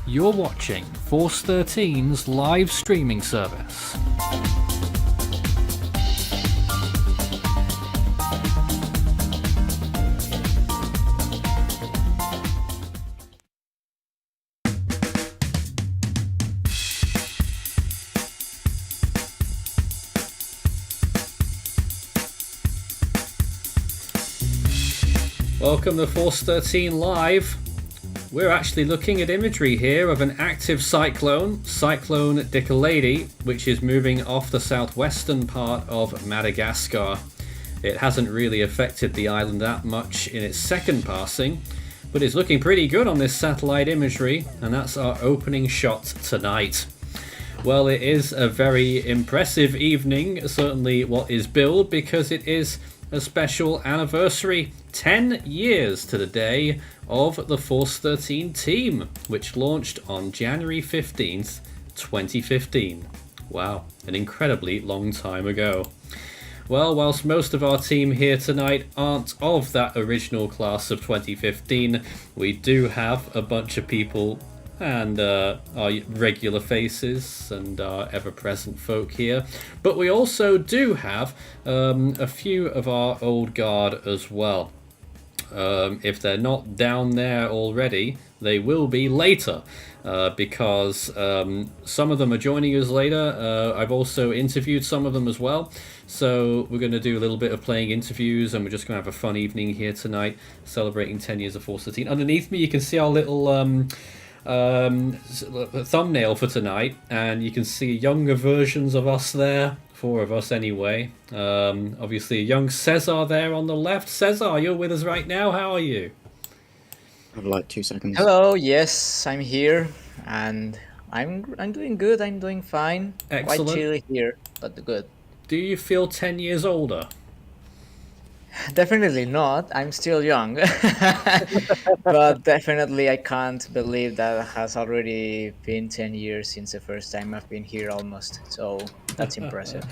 You're watching Force 13's live streaming service. Welcome to Force 13 Live. We're actually looking at imagery here of an active cyclone, Cyclone Dicolady, which is moving off the southwestern part of Madagascar. It hasn't really affected the island that much in its second passing, but it's looking pretty good on this satellite imagery, and that's our opening shot tonight. Well, it is a very impressive evening, certainly what is billed, because it is a special anniversary, 10 years to the day of the Force 13 team, which launched on January 15th, 2015. Wow, an incredibly long time ago. Well, whilst most of our team here tonight aren't of that original class of 2015, we do have a bunch of people and our regular faces and our ever-present folk here. But we also do have a few of our old guard as well. If they're not down there already, they will be later, because some of them are joining us later. I've also interviewed some of them as well. So we're going to do a little bit of playing interviews, and we're just going to have a fun evening here tonight, celebrating 10 years of Force 13. Underneath me, you can see our little thumbnail for tonight, and you can see younger versions of us there, 4 of us anyway. Obviously young Cesar there on the left. Cesar, you're with us right now. How are you? I have like 2 seconds. Hello, yes, I'm here, and I'm doing good. I'm doing fine. Excellent. Quite chilly here, but good. Do you feel 10 years older? Definitely not. I'm still young, but definitely I can't believe that it has already been 10 years since the first time I've been here almost. So that's impressive.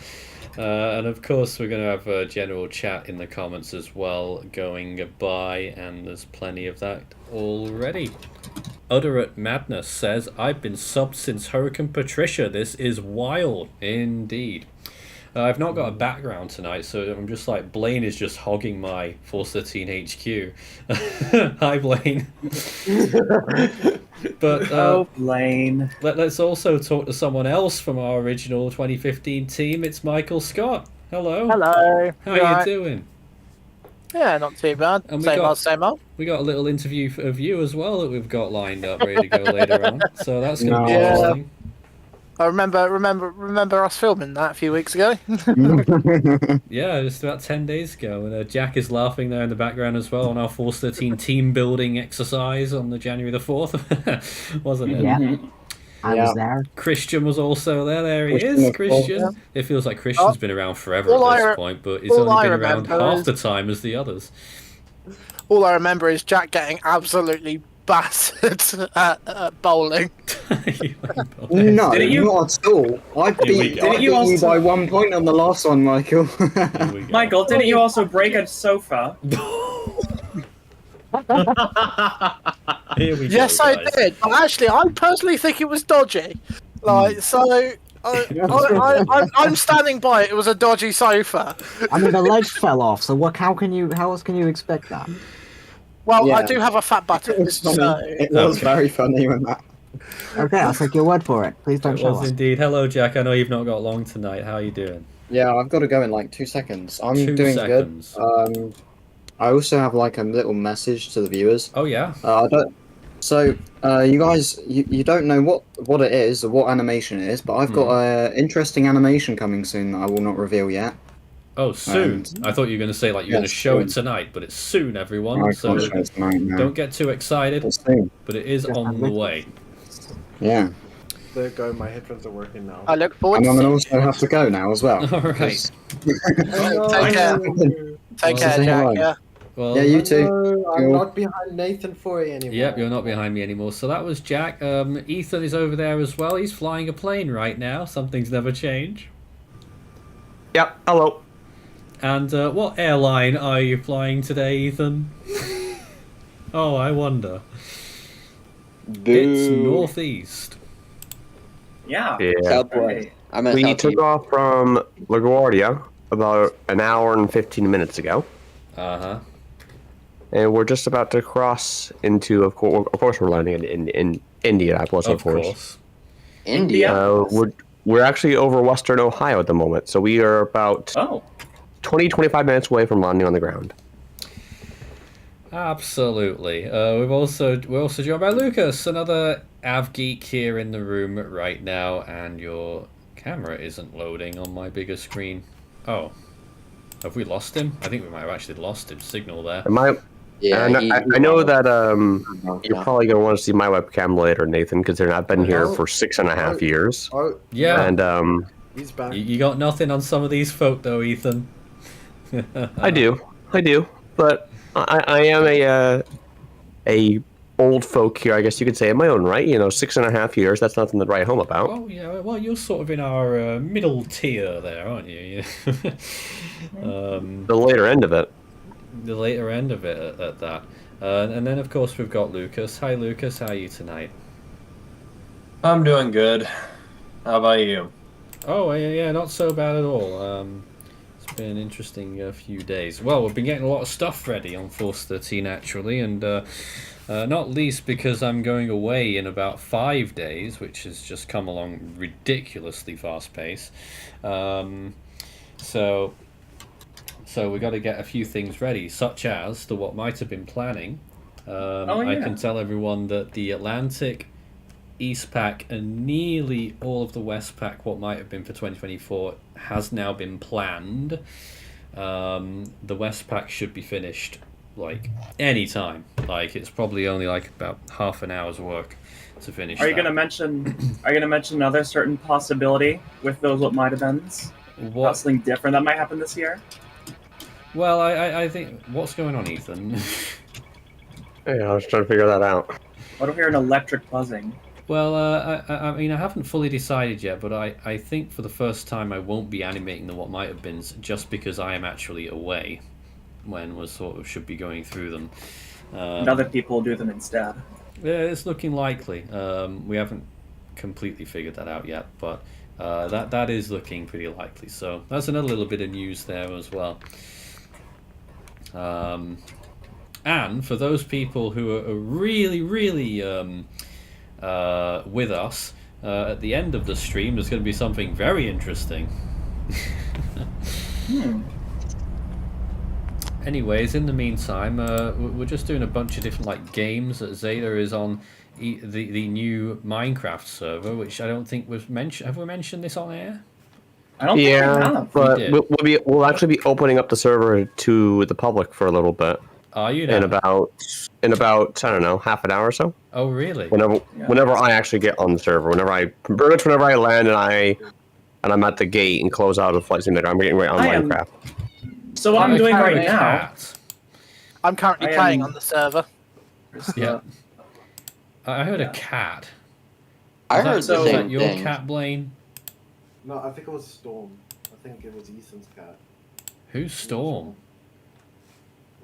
And of course we're going to have a general chat in the comments as well going by, and there's plenty of that already. Udderate Madness says, I've been subbed since Hurricane Patricia. This is wild. Indeed. I've not got a background tonight, so I'm just like, Blaine is just hogging my Force 13 HQ. Hi, Blaine. But oh, Blaine. Let's also talk to someone else from our original 2015 team. It's Michael Scott. Hello. Hello. How are you doing? Yeah, not too bad. And Same old. We got a little interview of you as well that we've got lined up, ready to go later on. So that's going to be interesting. I remember us filming that a few weeks ago. Yeah, just about 10 days ago. And Jack is laughing there in the background as well on our Force 13 team building exercise on the January the 4th, wasn't it? Yeah, I was there. Christian was also there. There he is, Christian. Yeah. It feels like Christian's been around forever at this point, but he's only been around half the time as the others. All I remember is Jack getting absolutely battered at bowling. No, not at all. Didn't you by 1 point on the last one, Michael? Michael, didn't you also break a sofa? Here we yes, go, I guys. did. But actually, I personally think it was dodgy. Like, so I'm standing by it. It was a dodgy sofa. I mean, the legs fell off. So what? How else can you expect that? Well, Yeah. I do have a fat button. It was funny. It was very funny when that. Okay, I'll take your word for it. Please don't It show was us. indeed. Hello, Jack. I know you've not got long tonight. How are you doing? Yeah, I've got to go in like 2 seconds. I'm 2 doing seconds. good. I also have like a little message to the viewers. Oh, yeah? I don't. So, you guys, you don't know what it is or what animation it is, but I've got an interesting animation coming soon that I will not reveal yet. Oh, soon. I thought you were going to say like you're going to show it tonight, but it's soon, everyone. So don't get too excited, but it is on the way. Yeah. There you go, my headphones are working now. I look forward And I'm to going to also have to go now as well. All right. Take care. Take care, Jack. Yeah. Well, Yeah, you too. I'm not behind Nathan Foy anymore. Yep, you're not behind me anymore. So that was Jack. Ethan is over there as well. He's flying a plane right now. Some things never change. Yep, hello. And what airline are you flying today, Ethan? Oh, I wonder. It's northeast. Yeah. Southwest. I'm at We southeast. took off from LaGuardia about an hour and 15 minutes ago. Uh-huh. And we're just about to cross into, of course we're landing in Indianapolis, of course. India. We're actually over Western Ohio at the moment, so we are about 20-25 minutes away from landing on the ground. Absolutely. We're also joined by Lucas, another Avgeek here in the room right now, and your camera isn't loading on my bigger screen. Oh, have we lost him? I think we might have actually lost his signal there. Yeah, I know that you're probably gonna want to see my webcam later, Nathan, because I've been here for 6.5 years. Yeah, and he's back. You got nothing on some of these folk though, Ethan. I do, but I am a old folk here, I guess you could say, in my own right. 6.5 years. That's nothing to write home about. Oh yeah, well you're sort of in our middle tier there, aren't you? The later end of it. The later end of it at that. And then of course we've got Lucas. Hi Lucas, how are you tonight? I'm doing good. How about you? Oh yeah, not so bad at all. It's been an interesting few days. Well, we've been getting a lot of stuff ready on Force 13 actually, and not least because I'm going away in about 5 days, which has just come along ridiculously fast pace. So we got to get a few things ready, such as the what might have been planning. I can tell everyone that the Atlantic, East Pack, and nearly all of the West Pack, what might have been for 2024, has now been planned. The West Pack should be finished like any time. Like it's probably only like about half an hour's work to finish. Are you gonna mention another certain possibility with those what might have beens? What? Something different that might happen this year? Well, I think what's going on, Ethan? Yeah, I was trying to figure that out. What if we hear an electric buzzing? Well, I mean, I haven't fully decided yet, but I think for the first time I won't be animating the what might have beens just because I am actually away when we sort of should be going through them. And other people will do them instead. Yeah, it's looking likely. We haven't completely figured that out yet, but that is looking pretty likely. So that's another little bit of news there as well. And for those people who are really with us at the end of the stream, there's going to be something very interesting. Anyways, in the meantime, we're just doing a bunch of different games. Zeta is on the new Minecraft server, which I don't think was mentioned. Have we mentioned this on air? I don't think we have. But we'll actually be opening up the server to the public for a little bit. Are you now? In about I don't know, half an hour or so. Oh really? Whenever I actually get on the server, whenever I land and I'm at the gate and close out of Flight Simulator, I'm getting right on Minecraft. So what I'm doing right now. I'm currently playing on the server. Yeah. I heard a cat. I heard the same thing. Your cat, Blaine? No, I think it was Storm. I think it was Ethan's cat. Who's Storm?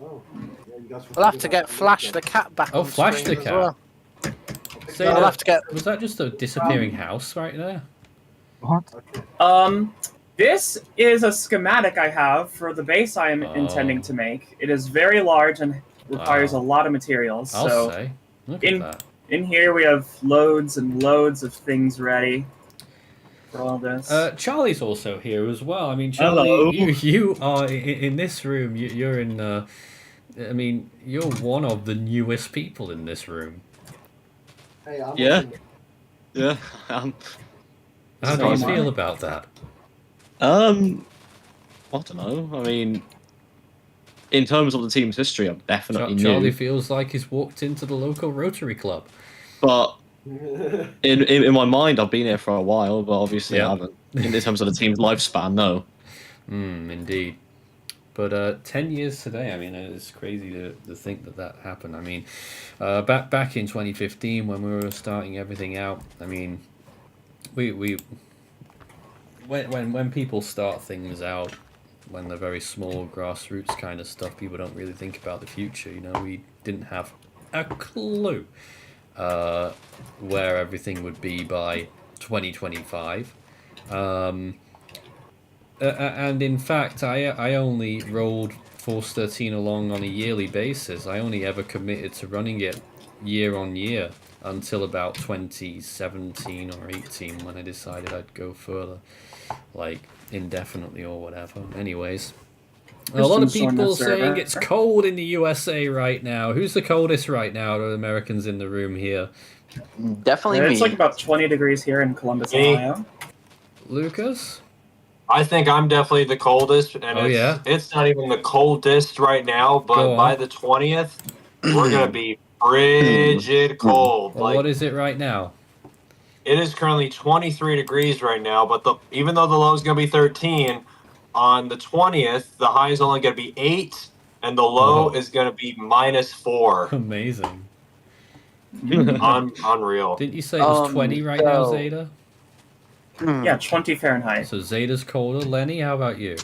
Oh, yeah, you guys. We'll have to get Flash the cat back. Oh, Flash the cat. Well. So I'll have to get. Was that just a disappearing house right there? What? This is a schematic I have for the base I am intending to make. It is very large and requires a lot of materials. I'll say. Look at that. In here we have loads and loads of things ready for all this. Charlie's also here as well. I mean, Charlie, hello. You are in this room. You're in. I mean, you're one of the newest people in this room. Hey, I'm Yeah. Yeah. How do you feel about that? I don't know. I mean, in terms of the team's history, I'm definitely Charlie new. feels like he's walked into the local Rotary Club. But in my mind, I've been here for a while, but obviously I haven't. In terms of the team's lifespan, no. Indeed. But 10 years today, I mean, it's crazy to think that happened. I mean, back in 2015 when we were starting everything out, I mean, when people start things out, when they're very small, grassroots kind of stuff, people don't really think about the future. We didn't have a clue where everything would be by 2025. And in fact, I only rolled Force 13 along on a yearly basis. I only ever committed to running it year on year until about 2017 or 18 when I decided I'd go further, like indefinitely or whatever. Anyways, a lot of people saying it's cold in the USA right now. Who's the coldest right now? The Americans in the room here. Definitely It's me. like about 20 degrees here in Columbus, Ohio. Lucas? I think I'm definitely the coldest, and it's not even the coldest right now, but by the 20th, we're gonna be frigid cold. Well, what is it right now? It is currently 23 degrees right now, but even though the low is gonna be 13, on the 20th, the high is only gonna be 8, and the low is gonna be -4. Amazing. Unreal. Didn't you say it was 20 right now, Zeta? Yeah, 20 Fahrenheit. So Zeta's colder. Lenny, how about you?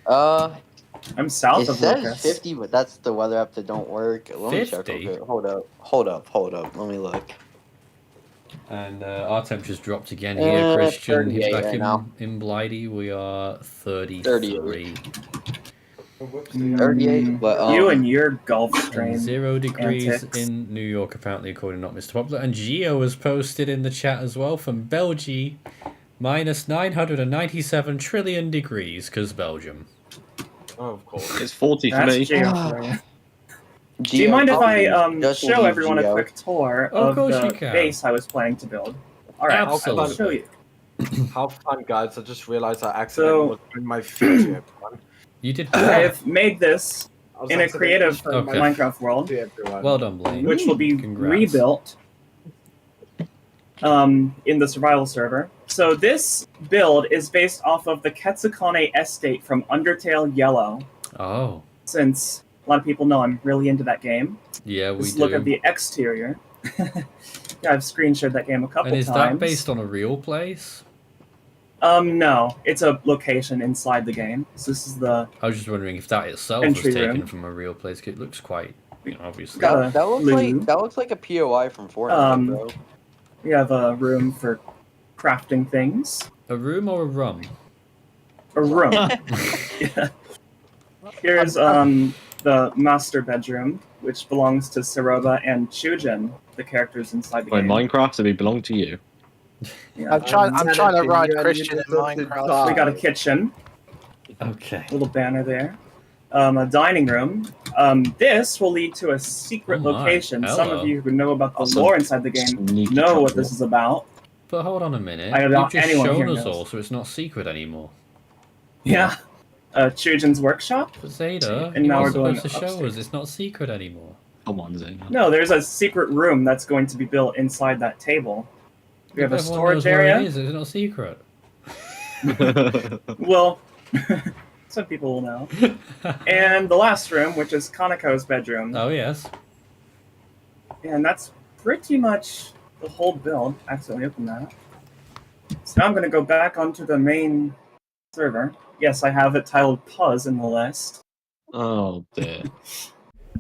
I'm south it of says Lucas. 50, but that's the weather app that don't work. Let me check 50? real quick. Hold up. Let me look. And our temperature's dropped again here, Christian. He's 38 back right in, now. in Blighty. We are 33. 38, but you and your Gulf Stream. 0 degrees antics. in New York, apparently, according to not Mr. Popular. And Geo has posted in the chat as well from Belgium, minus 997 trillion degrees, because Belgium. Oh, of course. It's 40 for me. Geo for you. Do you mind if I show everyone a quick tour of the base I was planning to build? Alright, I'll show you. How fun, guys. I just realized I accidentally was doing my feet to everyone. You did I've made this in a creative Minecraft world, well done, Blaine. which will be rebuilt in the survival server. So this build is based off of the Quetzalcoatl estate from Undertale Yellow. Oh. Since a lot of people know I'm really into that game. Yeah, we Just do. look at the exterior. Yeah, I've screen shared that game a couple And is times. that based on a real place? No. It's a location inside the game. So this is the I was just wondering if that itself was entry taken room. from a real place. 'Cause it looks quite, obviously. That looks like a POI from Fortnite, bro. We have a room for crafting things. A room or a rum? A room. Yeah. Here's the master bedroom, which belongs to Saroba and Chujin, the characters inside the By game. Minecraft, it belong to you. Yeah. I'm trying to ride Christian in Minecraft. We got a kitchen. Okay. Little banner there. A dining room. This will lead to a secret location. Hello. Some of you who know about the lore inside the game know what this is about. But hold on a minute. I don't You've know just anyone here shown us knows. all, so it's not secret anymore. Yeah. Chujin's workshop. But Zeta, And you now were we're going supposed to show upstairs. us. It's not secret anymore. Come on, Zena. No, there's a secret room that's going to be built inside that table. We have a Everyone storage knows where area. it is. It's not secret. Well, some people will know. And the last room, which is Kaneko's bedroom. Oh, yes. And that's pretty much the whole build. Accidentally opened that. So now I'm going to go back onto the main server. Yes, I have it titled Puzz in the list. Oh, dear.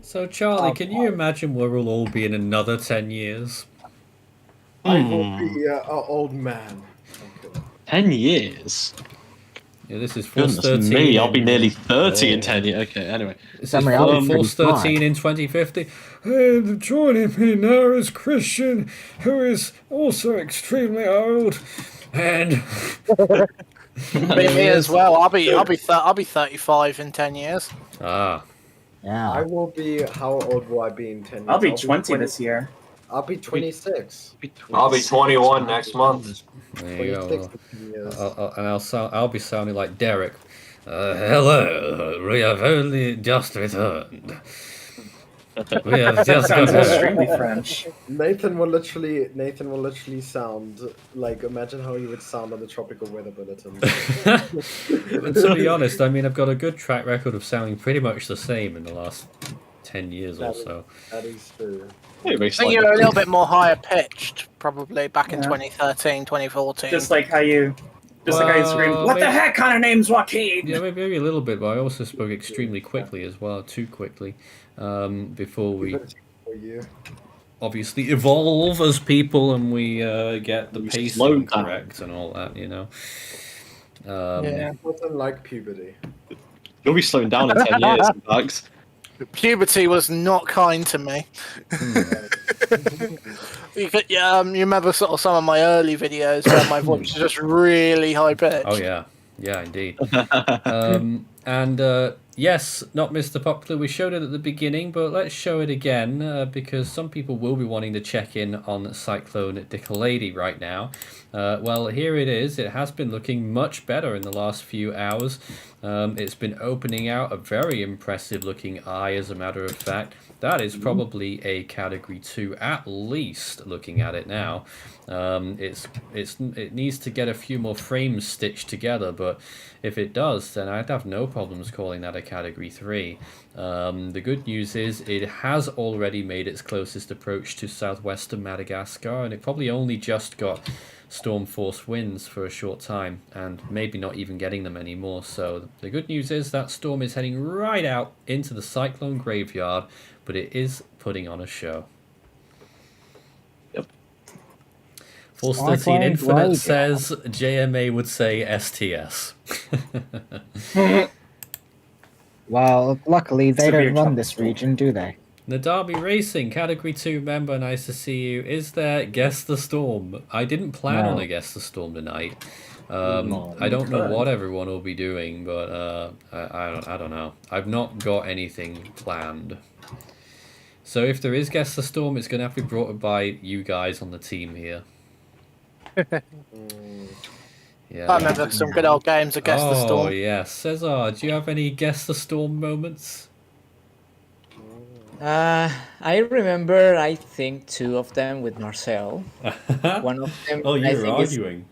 So, Charlie, can you imagine where we'll all be in another 10 years? I will be an old man. 10 years? Yeah, this is Force Goodness 13. me, I'll be nearly 30 in 10 years. Okay, anyway. This is Force 13 in 2050. And joining me now is Christian, who is also extremely old. And Me as well. I'll be 35 in 10 years. Ah. Yeah. I will be. How old will I be in 10 years? I'll be 20 this year. I'll be 26. I'll be 21 next month. There you 26 go. in 10 years. I'll be sounding like Derek. Hello, we have only just returned. We have just Sounds got extremely French. Nathan will literally sound like, imagine how he would sound on the tropical weather bulletin. But to be honest, I mean, I've got a good track record of sounding pretty much the same in the last 10 years or so. That is true. I think you're a little bit more higher pitched, probably back in 2013, 2014. Just like how you scream, what the heck kind of name's Joaquin? Yeah, maybe a little bit, but I also spoke extremely quickly as well, too quickly, before we... For you. obviously evolve as people, and we get the pacing down. correct and all that, Yeah. Nothing like puberty. You'll be slowing down in 10 years, Max. Puberty was not kind to me. You remember sort of some of my early videos where my voice was just really high pitched. Oh yeah, yeah, indeed. Yes, not Mr. Popular. We showed it at the beginning, but let's show it again because some people will be wanting to check in on Cyclone Dicolady right now. Well, here it is. It has been looking much better in the last few hours. It's been opening out a very impressive looking eye, as a matter of fact. That is probably a category 2 at least, looking at it now. It needs to get a few more frames stitched together, but if it does, then I'd have no problems calling that a category 3. The good news is it has already made its closest approach to southwestern Madagascar, and it probably only just got storm force winds for a short time, and maybe not even getting them anymore. So the good news is that storm is heading right out into the cyclone graveyard, but it is putting on a show. Yep. Force 13 Infinite says JMA would say STS. Well, luckily they Severe don't run trouble. this region, do they? Nadabi Racing, Category 2 member, nice to see you. Is there Guess the Storm? I didn't plan on a Guess the Storm tonight. I don't know what everyone will be doing, but I don't know. I've not got anything planned. So if there is Guess the Storm, it's going to have to be brought up by you guys on the team here. Yeah. I remember some good old games of Guess the Storm. Oh, yes. Cesar, do you have any Guess the Storm moments? I remember, I think, 2 of them with Marcel. One of them. Oh, I you're think arguing.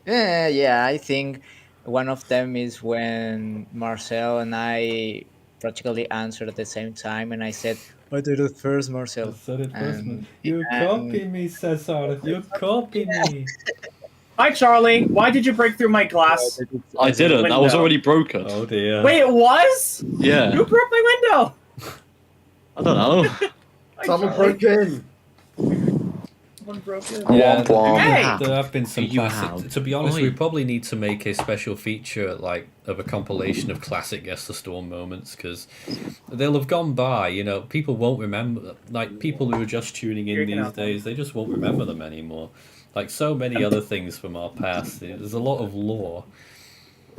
Yeah, I think one of them is when Marcel and I practically answered at the same time, and I said, "I did it first, Marcel." You copy me, Cesar. You copy me. Hi, Charlie. Why did you break through my glass? I didn't. That was already broken. Oh dear. Wait, it was? Yeah. Who broke my window? I don't know. Someone broke in. Someone broke in. Yeah, Hey! there have been some You classic. have. To be honest, Oi. we probably need to make a special feature like of a compilation of classic Guess the Storm moments, because they'll have gone by. You know, people won't remember. Like people who are just tuning in these days, they just won't remember them anymore. Like so many other things from our past. There's a lot of lore.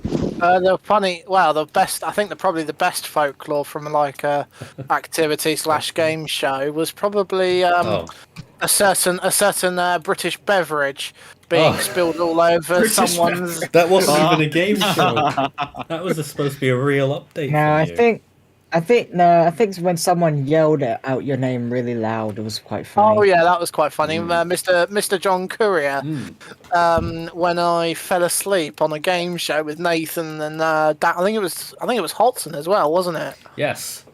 The funny, well, the best. I think probably the best folklore from like a activity/game show was probably a certain British beverage being spilled all over someone's. That wasn't even a game show. That was supposed to be a real update. No, I from you. think when someone yelled out your name really loud, it was quite funny. Oh yeah, that was quite funny. Mr. John Culier, when I fell asleep on a game show with Nathan and I think it was Hodson as well, wasn't it? Yes.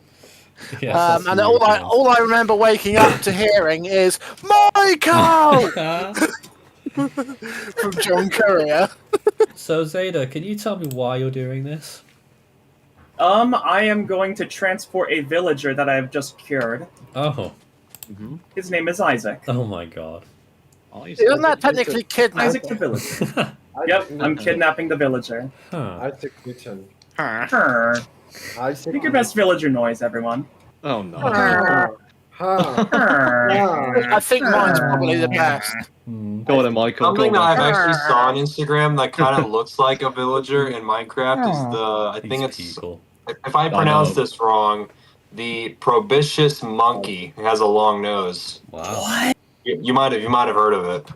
Yes, and all I remember waking up to hearing is Michael from John Culier. So Zeta, can you tell me why you're doing this? I am going to transport a villager that I have just cured. Oh. His name is Isaac. Oh my god. Isn't that technically kidnapping? Isaac the villager. Yep, I'm kidnapping the villager. Isaac Newton. Make your best villager noise, everyone. Oh no. I think mine's probably the best. Go on then, Michael. Something Go that on. I've actually saw on Instagram that kind of looks like a villager in Minecraft is I think it's, if I pronounce this wrong, the proboscis monkey. It has a long nose. Wow. What? You might have heard of it.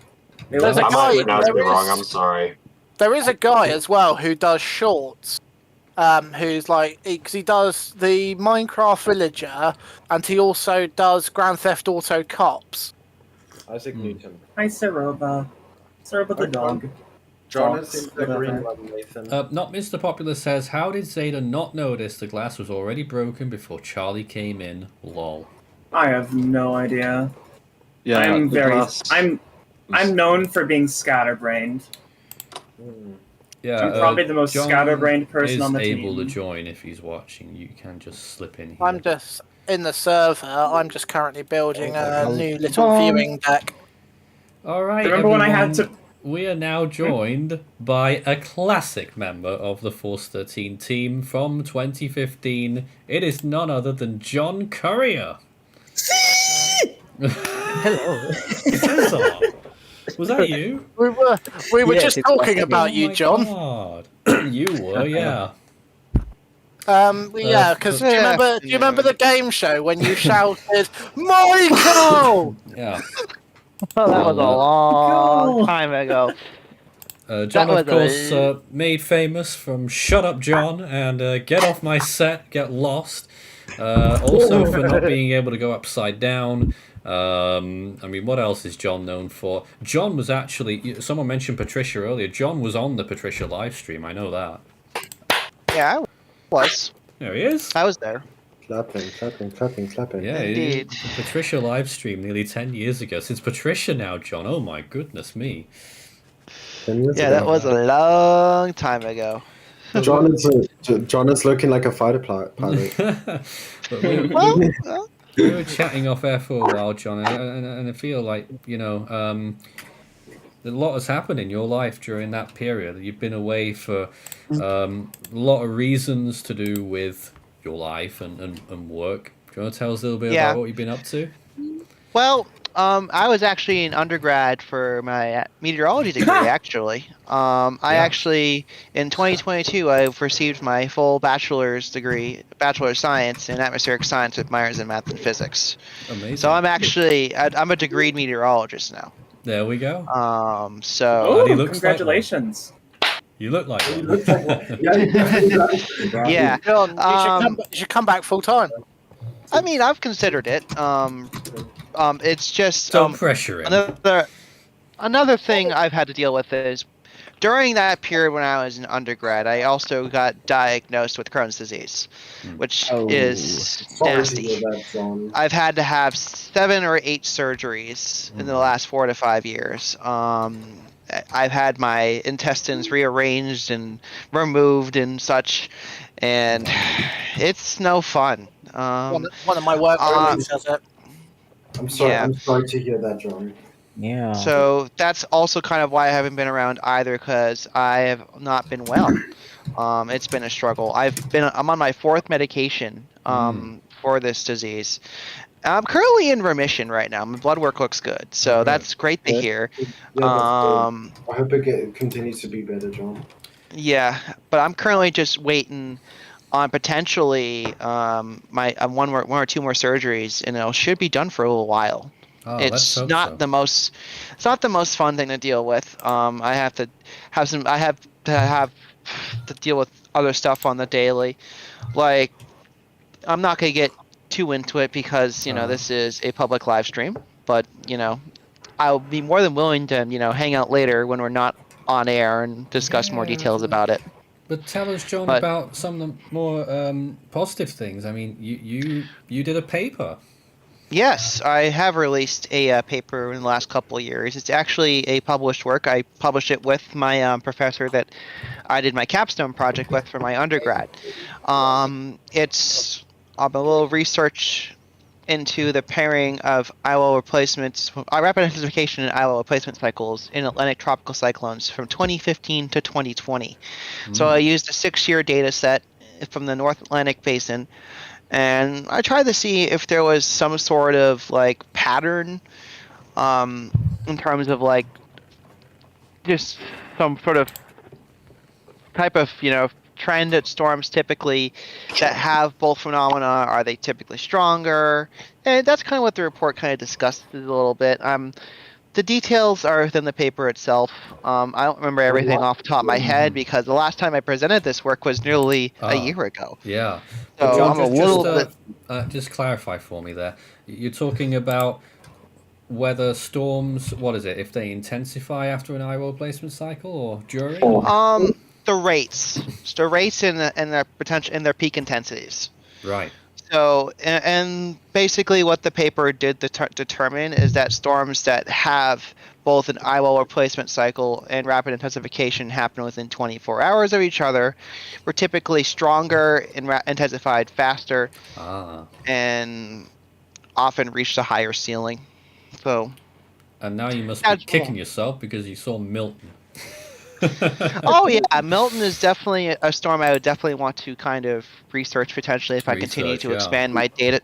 There's a I might guy. have pronounced it wrong. I'm sorry. There is a guy as well who does shorts. Who's like, because he does the Minecraft villager, and he also does Grand Theft Auto Cops. Isaac Newton. Hi, Saroba. Saroba the dog. John is in the green one, Nathan. Not Mr. Popular says, how did Zeta not notice the glass was already broken before Charlie came in? Lol. I have no idea. Yeah, I'm known for being scatterbrained. Yeah, I'm probably the most John scatterbrained person on the is able team. to join if he's watching. You can just slip in here. I'm just in the server. I'm just currently building a new little John. viewing deck. All right, Remember when I had everyone, we are now joined by a classic member of the Force 13 team from 2015. It is none other than John Culier. Hello. Cesar, was that you? We were Yes, just it's talking possible. about you, my John. God. You were, yeah. Yeah, because do you remember the game show when you shouted, Michael? Yeah. Oh, that was a Well, long time ago. John, That of was course, made famous from Shut Up John and Get Off My Set, Get Lost. Also for not being able to go upside down. I mean, what else is John known for? John was actually, someone mentioned Patricia earlier. John was on the Patricia live stream, I know that. Yeah, I was. There he is. I was there. Clapping. Yeah, Indeed. Patricia live stream nearly 10 years ago. Since Patricia now, John. Oh my goodness me. Yeah, that was a long time ago. John is looking like a fighter pilot. But we were chatting off air for a while, John, and I feel like, you know, a lot has happened in your life during that period. You've been away for a lot of reasons to do with your life and work. Do you want to tell us a little bit about what you've been up to? Well, I was actually in undergrad for my meteorology degree, actually. I actually, in 2022, I received my full bachelor's degree, Bachelor of Science in Atmospheric Science with minors in Math and Physics. Amazing. So I'm actually, I'm a degreed meteorologist now. There we go. So... Ooh, congratulations. You look like one. Yeah. John, you should come back full time. I mean, I've considered it. It's just Don't pressure him. Another thing I've had to deal with is during that period when I was in undergrad, I also got diagnosed with Crohn's disease, which is nasty. I've had to have 7 or 8 surgeries in the last 4 to 5 years. I've had my intestines rearranged and removed and such, and it's no fun. One of my work colleagues says it. I'm sorry to hear that, John. Yeah. So that's also kind of why I haven't been around either, because I have not been well. It's been a struggle. I'm on my 4th medication for this disease. I'm currently in remission right now. My blood work looks good, so that's great to hear. I hope it continues to be better, John. Yeah, but I'm currently just waiting on potentially my one or two more surgeries, and it should be done for a little while. It's not the most fun thing to deal with. I have to deal with other stuff on the daily. Like, I'm not gonna get too into it because this is a public live stream, but I'll be more than willing to hang out later when we're not on air and discuss more details about it. But tell us, John, about some of the more positive things. I mean, you did a paper. Yes, I have released a paper in the last couple of years. It's actually a published work. I published it with my professor that I did my capstone project with for my undergrad. It's a little research into the pairing of IOL replacements, rapid intensification and IOL replacement cycles in Atlantic tropical cyclones from 2015 to 2020. So I used a 6-year data set from the North Atlantic basin, and I tried to see if there was some sort of pattern in terms of just some sort of type of trend at storms typically that have both phenomena. Are they typically stronger? And that's kind of what the report kind of discusses a little bit. The details are within the paper itself. I don't remember everything off the top of my head because the last time I presented this work was nearly a year ago. Yeah. So John, just clarify for me there. You're talking about whether storms, what is it, if they intensify after an IOL replacement cycle or during? The rates in their potential in their peak intensities. Right. So, and basically what the paper did determine is that storms that have both an eyewall replacement cycle and rapid intensification happen within 24 hours of each other were typically stronger and intensified faster and often reached a higher ceiling. So, and now you must be kicking yourself because you saw Milton. Oh yeah, Milton is definitely a storm I would definitely want to kind of research potentially if I continue to expand my data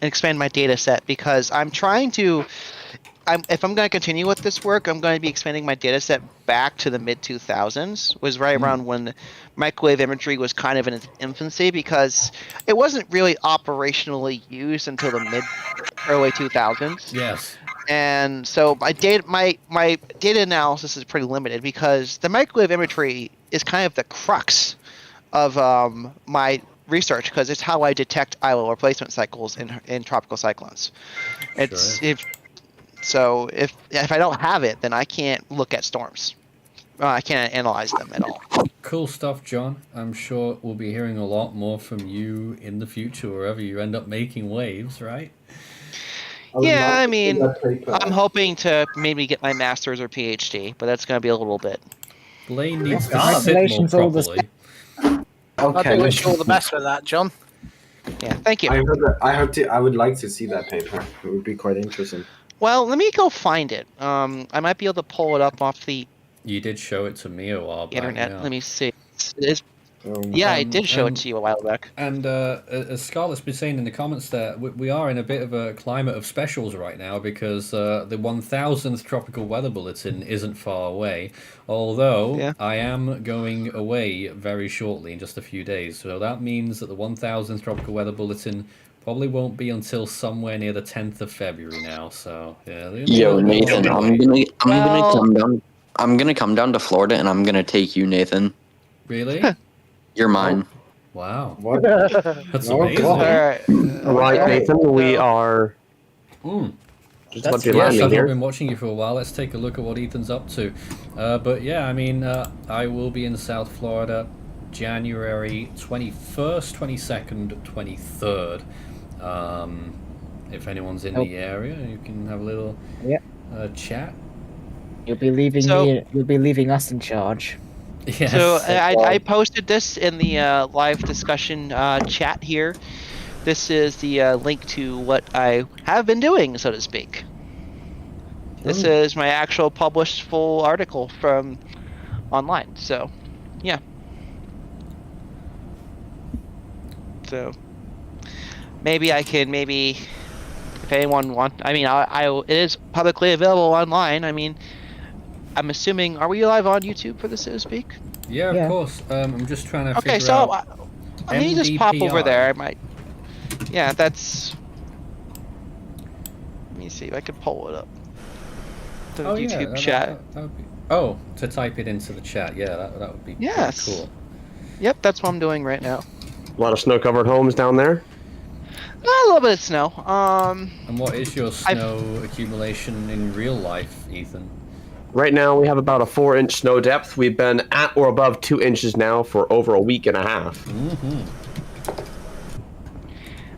expand my data set, because I'm trying to. If I'm going to continue with this work, I'm going to be expanding my data set back to the mid 2000s, was right around when microwave imagery was kind of in its infancy, because it wasn't really operationally used until the early 2000s. Yes. And so my data analysis is pretty limited because the microwave imagery is kind of the crux of my research, because it's how I detect IO replacement cycles in tropical cyclones. So if I don't have it, then I can't look at storms. I can't analyze them at all. Cool stuff, John. I'm sure we'll be hearing a lot more from you in the future, wherever you end up making waves, right? Yeah, I mean, I'm hoping to maybe get my master's or PhD, but that's going to be a little bit. Blaine needs to sit more properly. I wish you all the best with that, John. Yeah, thank you. I would like to see that paper. It would be quite interesting. Well, let me go find it. I might be able to pull it up off the. You did show it to me a while back. Internet. Yeah. Let me see. I did show it to you a while back. And as Scarlett's been saying in the comments there, we are in a bit of a climate of specials right now, because the 1000th Tropical Weather Bulletin isn't far away, although I am going away very shortly in just a few days. So that means that the 1000th Tropical Weather Bulletin probably won't be until somewhere near the 10th of February now. So yeah. Yo, Nathan, I'm gonna come down to Florida, and I'm gonna take you, Nathan. Really? You're mine. Wow. What? That's amazing. All right, Nathan, we are. Yes, I've been watching you for a while. Let's take a look at what Ethan's up to. But yeah, I mean, I will be in South Florida January 21st, 22nd, 23rd. If anyone's in the area, you can have a little chat. You'll be leaving me. You'll be leaving us in charge. Yes. So I posted this in the live discussion chat here. This is the link to what I have been doing, so to speak. This is my actual published full article from online. So, yeah. So maybe I can if anyone wants. I mean, it is publicly available online. I mean. I'm assuming, are we live on YouTube for this, so to speak? Yeah, of course. I'm just trying to figure so out. let me just pop over there. I might. Yeah, that's. Let me see if I can pull it up. The YouTube chat. That would be... Oh, to type it into the chat. Yeah, that would be cool. Yep, that's what I'm doing right now. A lot of snow-covered homes down there. A little bit of snow. And what is your snow accumulation in real life, Ethan? Right now, we have about a 4-inch snow depth. We've been at or above 2 inches now for over a week and a half.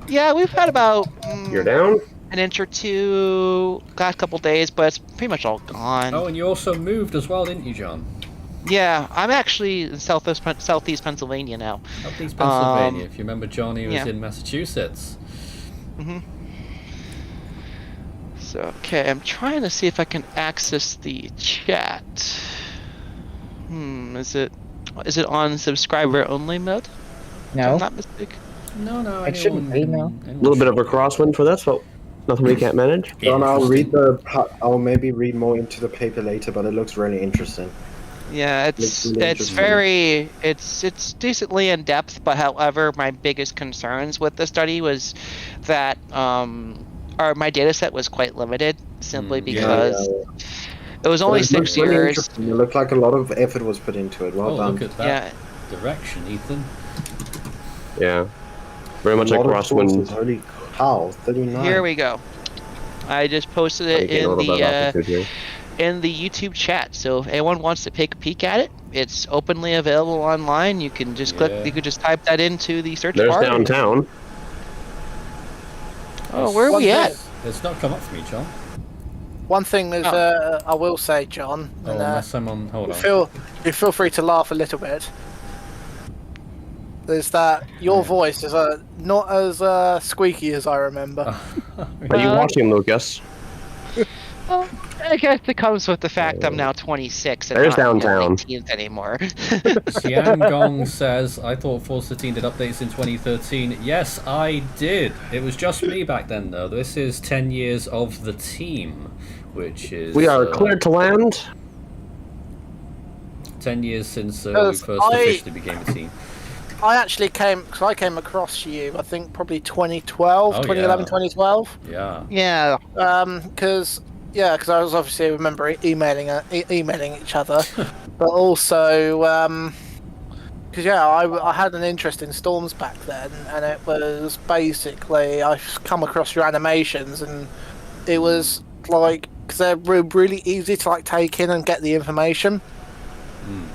Yeah, we've had about You're down? an inch or two last couple days, but it's pretty much all gone. Oh, and you also moved as well, didn't you, John? Yeah, I'm actually in southeast Pennsylvania now. Southeast Pennsylvania. If you remember, Johnny was in Massachusetts. So, okay, I'm trying to see if I can access the chat. Is it on subscriber only mode? No. If I'm not mistaken. No. It shouldn't be, no. A little bit of a crosswind for this, but nothing we can't manage. John, I'll maybe read more into the paper later, but it looks really interesting. Yeah, it's decently in depth, but however, my biggest concerns with the study was that my data set was quite limited, simply because it was only 6 years. It looked like a lot of effort was put into it. Well done. Look at that direction, Ethan. Yeah, very much like crosswind. Holy cow, 39. Here we go. I just posted it in the YouTube chat. So if anyone wants to take a peek at it, it's openly available online. You can just click. You could just type that into the search bar. There's downtown. Oh, where are we at? It's not come up for me, John. One thing is, I will say, John, Oh, and, unless I'm on. Hold on. you feel free to laugh a little bit. Is that your voice is not as squeaky as I remember? Are you watching, Lucas? Well, I guess it comes with the fact I'm now 26 and There's not in downtown. the 18th anymore. Xian Gong says, I thought Force 13 did updates in 2013. Yes, I did. It was just me back then, though. This is 10 years of the team, which is... We are cleared to land. 10 years since we first officially became a team. I actually came across you, I think probably 2012, 2011, 2012. Yeah. Yeah. Because I was obviously, I remember emailing each other, but also because I had an interest in storms back then, and it was basically I've come across your animations, and it was like because they're really easy to like take in and get the information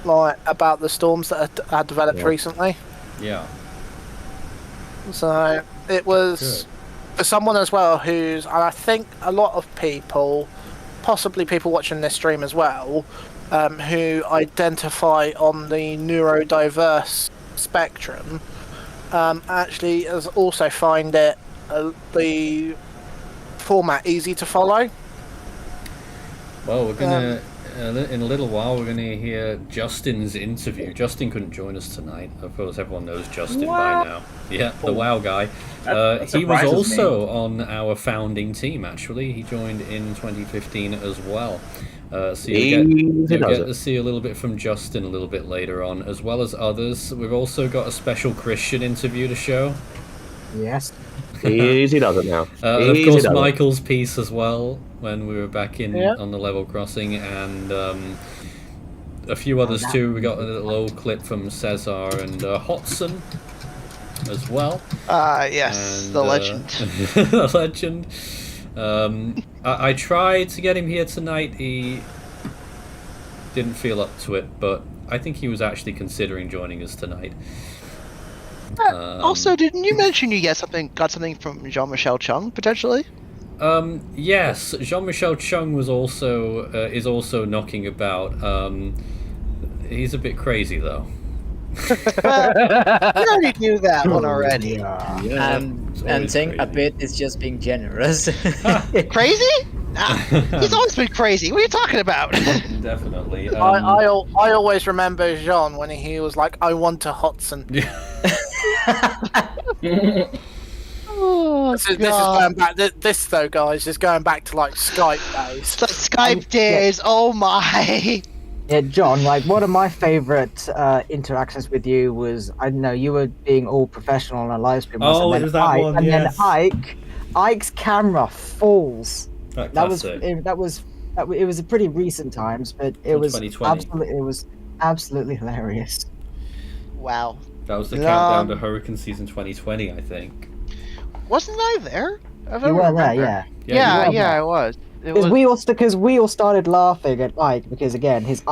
like about the storms that had developed recently. Yeah. So it was for someone as well who's, and I think a lot of people, possibly people watching this stream as well, who identify on the neurodiverse spectrum, actually also find it the format easy to follow. Well, we're gonna in a little while we're gonna hear Justin's interview. Justin couldn't join us tonight. Of course, everyone knows Justin by now. Yeah, the WoW guy. He was also on our founding team. Actually, he joined in 2015 as well. So you'll get to see a little bit from Justin a little bit later on, as well as others. We've also got a special Christian interview to show. Yes. Easy does it now. Of course, Michael's piece as well when we were back in on the level crossing, and a few others too. We got a little old clip from Cesar and Hodson as well. Yes, and, the legend. The legend. I tried to get him here tonight. He didn't feel up to it, but I think he was actually considering joining us tonight. Also, didn't you mention you got something from Jean-Michel Chung potentially? Yes, Jean-Michel Chung was also is also knocking about. He's a bit crazy though. You already knew that one already. And saying a bit is just being generous. Crazy? He's always been crazy. What are you talking about? Definitely. I always remember Jean when he was like, "I want a Hodson." Oh, this is going back. This though, guys, is going back to like Skype days. The Skype days. Oh my. Yeah, John, like one of my favourite interactions with you was, I don't know, you were being all professional on a live stream. Oh, it was that one, and yes. then Ike's camera falls. That was a pretty recent times, but it was absolutely hilarious. Wow. That was the countdown to Hurricane season 2020, I think. Wasn't I there? You were there, yeah. Yeah, I was. Because we all started laughing at Ike because again his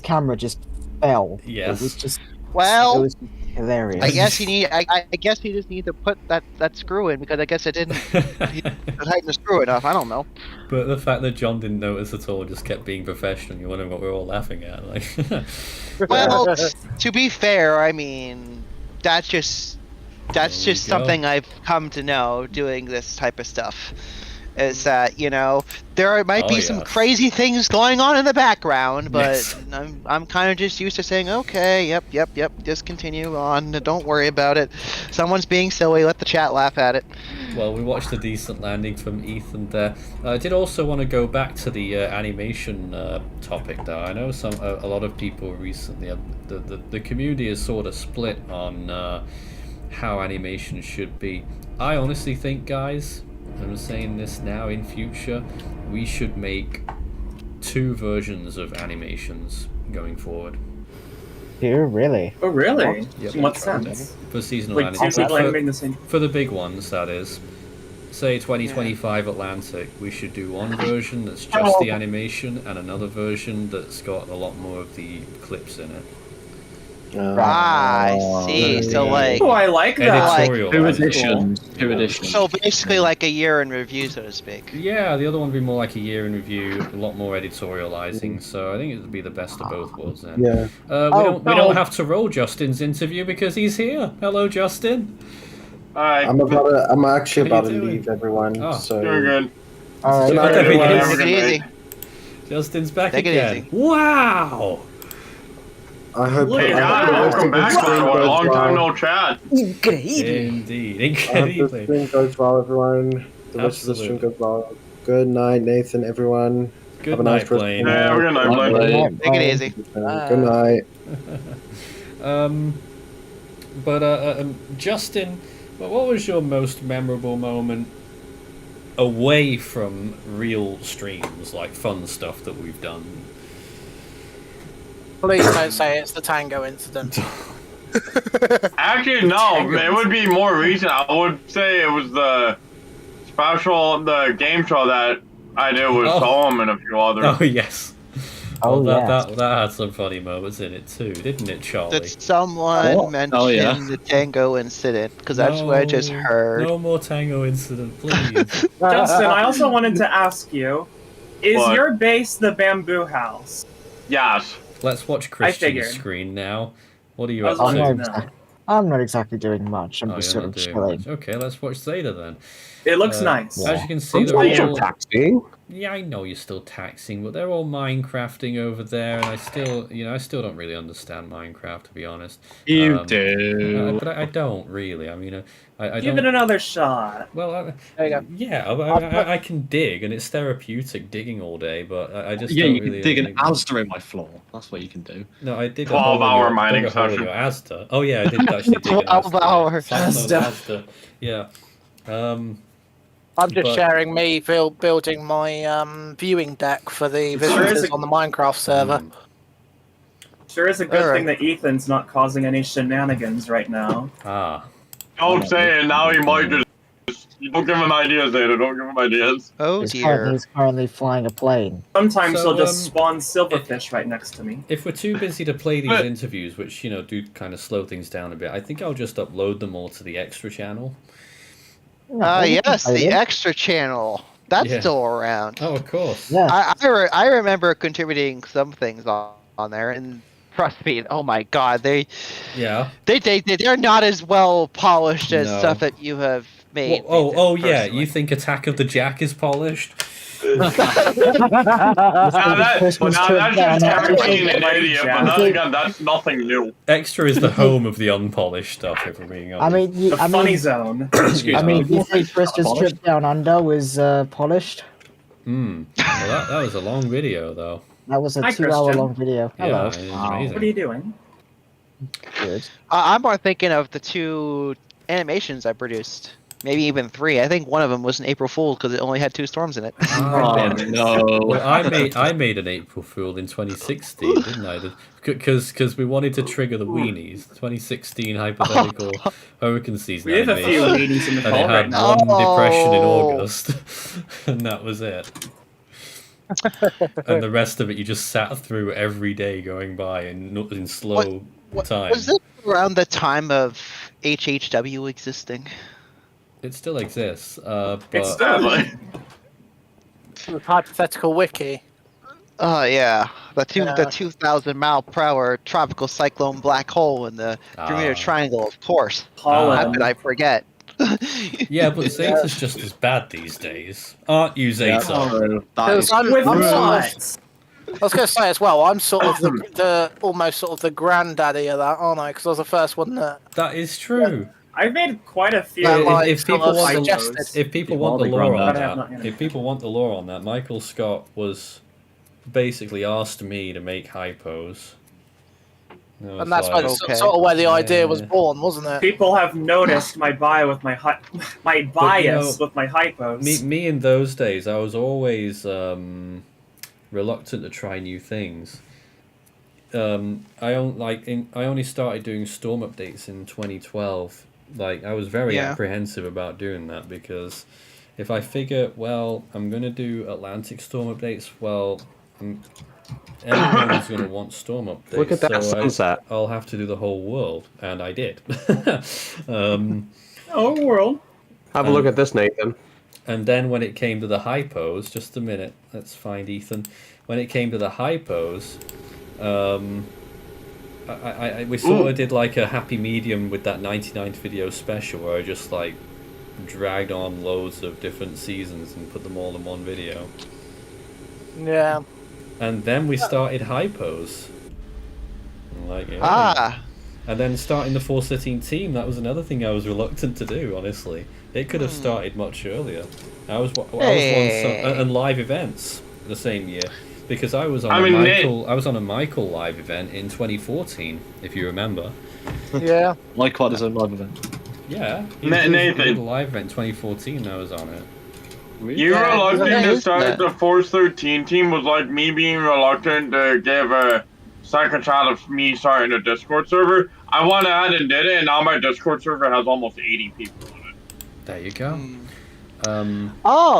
camera just fell. Yes. It was just well. It was hilarious. I guess I guess he just need to put that screw in because I guess it didn't tighten the screw enough. I don't know. But the fact that John didn't notice at all, just kept being professional. You're wondering what we're all laughing at. Like. Well, to be fair, I mean that's just something I've come to know doing this type of stuff. Is that there might be some crazy things going on in the background, but I'm kind of just used to saying, okay, yep, just continue on, don't worry about it. Someone's being silly, let the chat laugh at it. Well, we watched a decent landing from Ethan there. I did also want to go back to the animation topic, though. I know a lot of people recently, the community is sort of split on how animation should be. I honestly think, guys, I'm saying this now, in future, we should make 2 versions of animations going forward. Really? Oh, really? Yep. In what sense? For seasonal Like animation. two people animating the same. For the big ones, that is. Say 2025 Atlantic, we should do one version that's just the animation and another version that's got a lot more of the clips in it. I see. So like, Oh, I like that. Editorial. Two editions. Two editions. So basically, like a year in review, so to speak. Yeah, the other one would be more like a year in review, a lot more editorializing. So I think it would be the best of both worlds then. Yeah. We don't have to roll Justin's interview because he's here. Hello, Justin. Hi. I'm actually How about you to doing? leave everyone. Oh. So Doing good. All right. Good night, There he everyone. is. Have a good Take it night. easy. Justin's back Take it again. easy. Wow. I hope. Hey I guys, hope the rest welcome of the back. stream goes Long time well. no chat. Indeed. I hope the Incredibly. stream goes well, everyone. The rest of the stream Absolutely. goes well. Good night, Nathan. Everyone. Good Have a night, nice rest Blaine. of the Yeah, have a good night, Blaine. Take it easy. Good night. Justin, what was your most memorable moment away from real streams, like fun stuff that we've done? Please don't say it's the Tango incident. Actually, no. It would be more recent. I would say it was the game show that I did with Tom and a few others. Oh yes. Oh, that had some funny moments in it too, didn't it, Charlie? Did someone mention the Tango incident? Because that's what I just heard. No more Tango incident, please. Justin, I also wanted to ask you, is What? your base the bamboo house? Yes. Let's watch figured. Christian's screen now. What are you I up was to? wanting to know. I'm not exactly doing much. I'm Oh, just you're sort not of doing chilling. much. Okay, let's watch Zeta then. It looks nice. As you can see, I'm they're still all... taxing. Yeah, I know you're still taxing, but they're all Minecrafting over there, and I still don't really understand Minecraft, to be honest. You do. But I don't really. I mean, I Give don't... it another shot. Well, There you go. yeah, I can dig, and it's therapeutic digging all day, but I just Yeah, don't you can really... dig an Asda in my floor. That's what you can do. No, I did 12-hour mining session. your Asda. Oh yeah, I did actually dig an 12 Asda. hours. Asda. Yeah. I'm just But- sharing me building my viewing deck for the visitors on the Minecraft server. Sure is a good Alright. thing that Ethan's not causing any shenanigans right now. Ah. Don't say it. Now he might just. Don't give him ideas, Zeta. Don't give him ideas. Oh dear. He's currently flying a plane. Sometimes So, he'll just spawn silverfish right next to me. If we're too busy to play these interviews, which do kind of slow things down a bit, I think I'll just upload them all to the extra channel. Yes, the extra channel. That's Yeah. still around. Oh, of course. Yeah. I remember contributing some things on there, and trust me, oh my god, they're not as well polished as No. stuff that you have made. Oh, Nathan, yeah. personally. You think Attack of the Jack is polished? Now that's just being an idiot, but then again, that's nothing new. Extra is the home of the unpolished stuff, if we're being I honest. mean, The funny zone. Excuse me. do you think Krista's trip down under was polished? Well, that was a long video, though. That was a Hi, 2-hour Christian. long video. Yeah, Hello. it was amazing. What are you doing? Good. I'm more thinking of the 2 animations I produced. Maybe even 3. I think one of them was an April Fool's because it only had 2 storms in it. Oh, no. Well, I made an April Fool in 2016, didn't I? Because we wanted to trigger the weenies. 2016 hypothetical hurricane season. We have a few animation. weenies in the And call it right had now. one depression in Oh. August, and that was it. And the rest of it, you just sat through every day going by in slow time. Was this around the time of HHW existing? It still exists, but It's still Hypothetical wiki. Oh yeah, the Yeah. 2,000 mile per hour tropical cyclone black hole in the Bermuda Triangle, of course. Pollen. How could I forget? yeah, but Zeta's just as bad these days, aren't you, Zeta? Because I'm With sort what? of- I was going to say as well, I'm sort of the almost sort of the granddaddy of that, aren't I? Because I was the first one that. That is true. I've made quite a few. Yeah, like, if people sort of want suggested. if people want the lore on that, if people want the lore on that, Michael Scott was basically asked me to make hypos. And that's where sort of where the idea was born, wasn't it? People have noticed my bio with my my bias with my hypos. Me in those days, I was always reluctant to try new things. I only started doing storm updates in 2012. Like I was very apprehensive about doing that because if I figure, well, I'm gonna do Atlantic storm updates, well, Everyone's going to want storm updates. Look at that so sunset. I'll have to do the whole world, and I did. World. Have a look at this, Nathan. And then when it came to the hypos, just a minute, let's find Ethan. When it came to the hypos, we sort of did like a happy medium with that 99th video special where I just like dragged on loads of different seasons and put them all in one video. Yeah. And then we started hypos. Like, yeah. And then starting the 413 team, that was another thing I was reluctant to do, honestly. It could have started much earlier. I was and live events the same year. Because I was on a Michael live event in 2014, if you remember. Yeah. Like quite as a live event. Yeah. Nathan. A live event 2014, I was on it. You reluctant to start the Force 13 team was like me being reluctant to give a second shot of me starting a Discord server. I went ahead and did it, and now my Discord server has almost 80 people in it. There you go.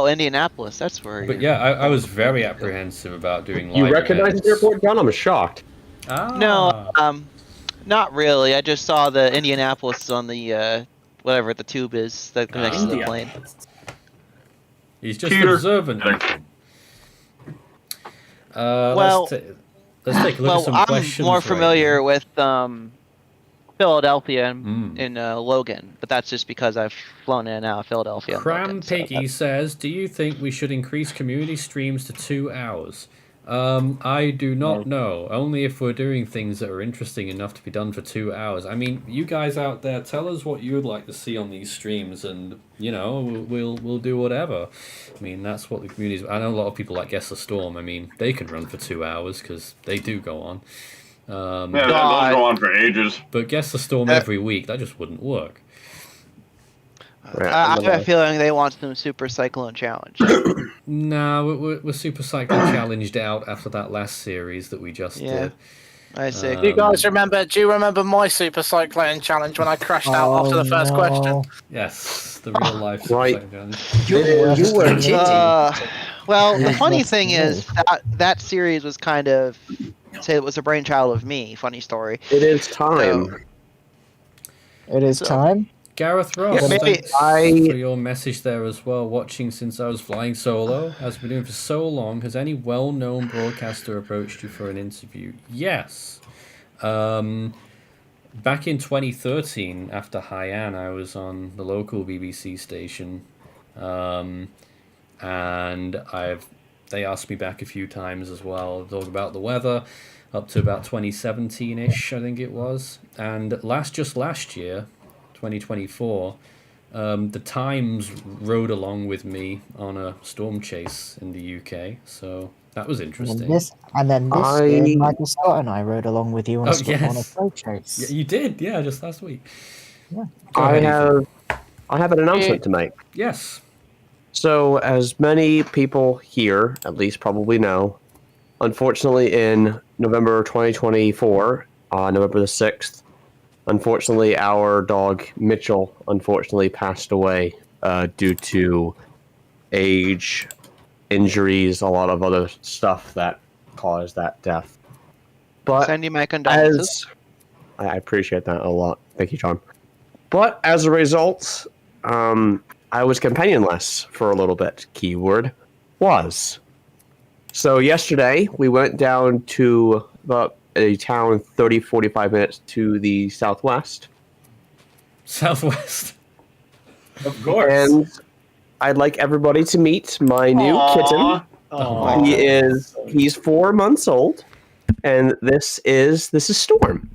Indianapolis, that's where. But yeah, I was very apprehensive about doing live You recognize the airport, John? I'm shocked. No, not really. I just saw the Indianapolis on the whatever the tube is that connects to the plane. He's just observant. Let's take a look at some questions. I'm more familiar with Philadelphia and Logan, but that's just because I've flown in and out of Philadelphia. Cram Piggy says, do you think we should increase community streams to 2 hours? I do not know. Only if we're doing things that are interesting enough to be done for 2 hours. I mean, you guys out there, tell us what you would like to see on these streams, and we'll do whatever. I mean, that's what the community's. I know a lot of people like Guess the Storm. I mean, they can run for 2 hours because they do go on. Yeah, they'll go on for ages. But Guess the Storm every week, that just wouldn't work. I have a feeling they want some Super Cyclone Challenge. No, we're Super Cyclone challenged out after that last series that we just did. I see. Do you guys remember? Do you remember my Super Cyclone challenge when I crashed out after the first question? Yes, the real life Super Cyclone challenge. You were cheating. Well, the funny thing is that series was kind of it was a brainchild of me. Funny story. It is time. It is time. Gareth Ross, Yeah, thanks for your message there as well. Watching since I was flying solo, has been doing for so long. Has any well-known broadcaster approached you for an interview? Yes. Back in 2013, after Haiyan, I was on the local BBC station, and they asked me back a few times as well, talk about the weather, up to about 2017-ish, I think it was. And just last year, 2024, the Times rode along with me on a storm chase in the UK, so that was interesting. And then this year, Michael Scott and I rode along with you on a storm chase. Yeah, you did, yeah, just last week. Yeah. I have an announcement to make. Yes. So, as many people here, at least probably know, unfortunately in November 2024, November the 6th, unfortunately, our dog Mitchell passed away due to age, injuries, a lot of other stuff that caused that death. But send you my condolences. I appreciate that a lot. Thank you, John. But as a result, I was companionless for a little bit. Keyword was. So yesterday, we went down to about a town 30-45 minutes to the southwest. Southwest. Of course. And I'd like everybody to meet my new kitten. Aww. He's 4 months old, and this is Storm.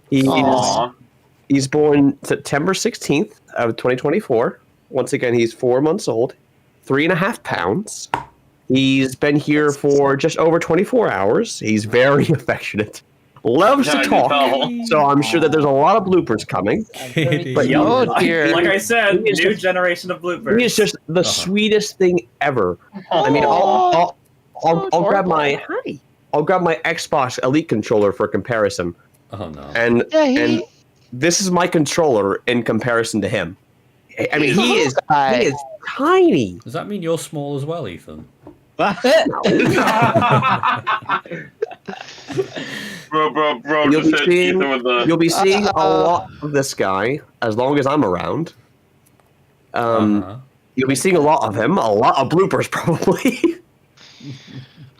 He's born September 16th of 2024. Once again, he's 4 months old, 3.5 pounds. He's been here for just over 24 hours. He's very affectionate. Loves to talk. So I'm sure that there's a lot of bloopers coming. But like I said, new generation of bloopers. He is just the sweetest thing ever. I mean, I'll grab my Xbox Elite controller for comparison. Oh no. And this is my controller in comparison to him. I mean, he is tiny. Does that mean you're small as well, Ethan? bro, You'll just be hit seeing, Ethan with the... you'll be seeing a lot of this guy as long as I'm around. You'll be seeing a lot of him, a lot of bloopers probably.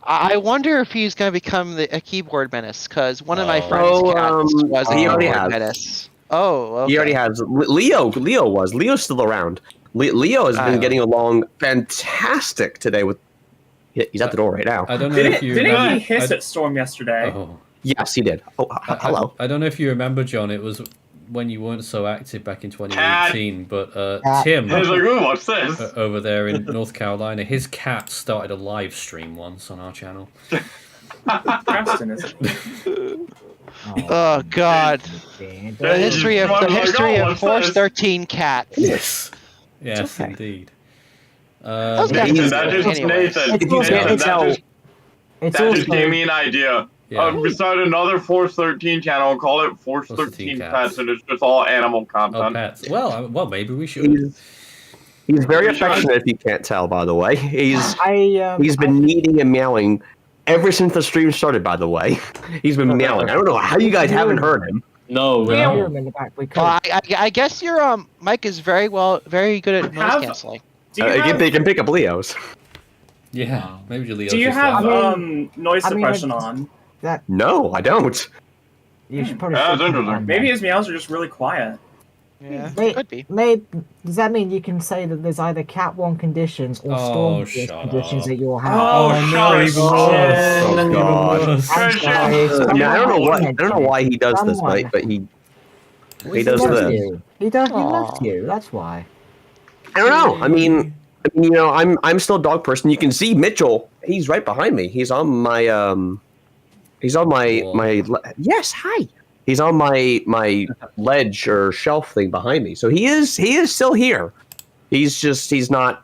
I wonder if he's going to become a keyboard menace, because one of my friends' Oh, cats was a he already keyboard has. menace. Oh, okay. He already has. Leo's still around. Leo has been getting along fantastic today with... He's at the door right now. I don't know Didn't if you he remember- hiss at Storm yesterday? Oh. Yes, he did. Oh, hello. I don't know if you remember, John. It was when you weren't so active back in 2018, but Tim, He's like, ooh, what's this? over there in North Carolina, his cat started a live stream once on our channel. Preston, isn't he? Oh God! The history of Force 13 cats. Yes, yes, Okay. indeed. Nathan, that just gave me an idea. Yeah. We start another Force 13 channel and call it Force 13 Pets, and it's just all animal content. Oh, pets. Well, maybe we should. He's very affectionate, if you can't tell, by the way. He's been I- kneading and meowing ever since the stream started, by the way. He's been meowing. I don't know how you guys haven't heard him. No, we hear him in the back. We could. I guess your mic is very good at noise canceling. They can pick up Leo's. Yeah, maybe Leo's. Do you just have like- noise I mean, suppression on? No, I don't. You should probably. That's interesting. Maybe his meows are just really quiet. Yeah, could be. Does that mean you can say that there's either Cat 1 conditions or Oh, Storm shut conditions up. that you'll have? no, even worse. Oh God. I'm sorry. Yeah, I don't know why he does this, mate, but he does loves this. you. He loves you. That's why. I don't know. I mean, you know, I'm still a dog person. You can see Mitchell. He's right behind me. He's on my yes, hi. He's on my ledge or shelf thing behind me. So he is still here. He's not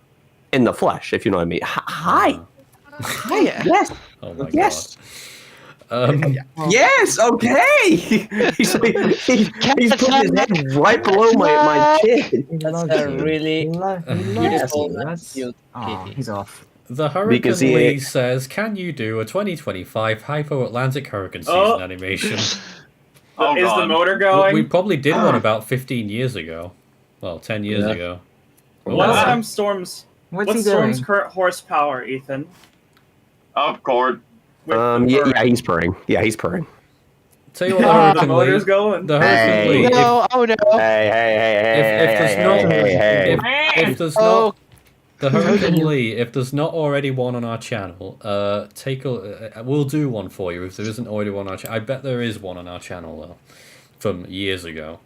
in the flesh, if you know what I mean. Hi. Hi. Yes. Oh my yes. God. Yes. Okay. He's putting his head right below my chin. That's a really beautiful. He's off. The Hurricane Lee says, "Can you do a 2025 Hypo Atlantic Hurricane season animation?" Is the motor going? We probably did one about 15 years ago. Well, 10 years ago. What's Storm's doing? current horsepower, Ethan? Up, Cord. Yeah, he's purring. Yeah, he's purring. Tell you what, the motor's going. The Hurricane Lee. No, oh no. If there's not the Hurricane Lee, if there's not already one on our channel, we'll do one for you if there isn't already one on our channel. I bet there is one on our channel though, from years ago.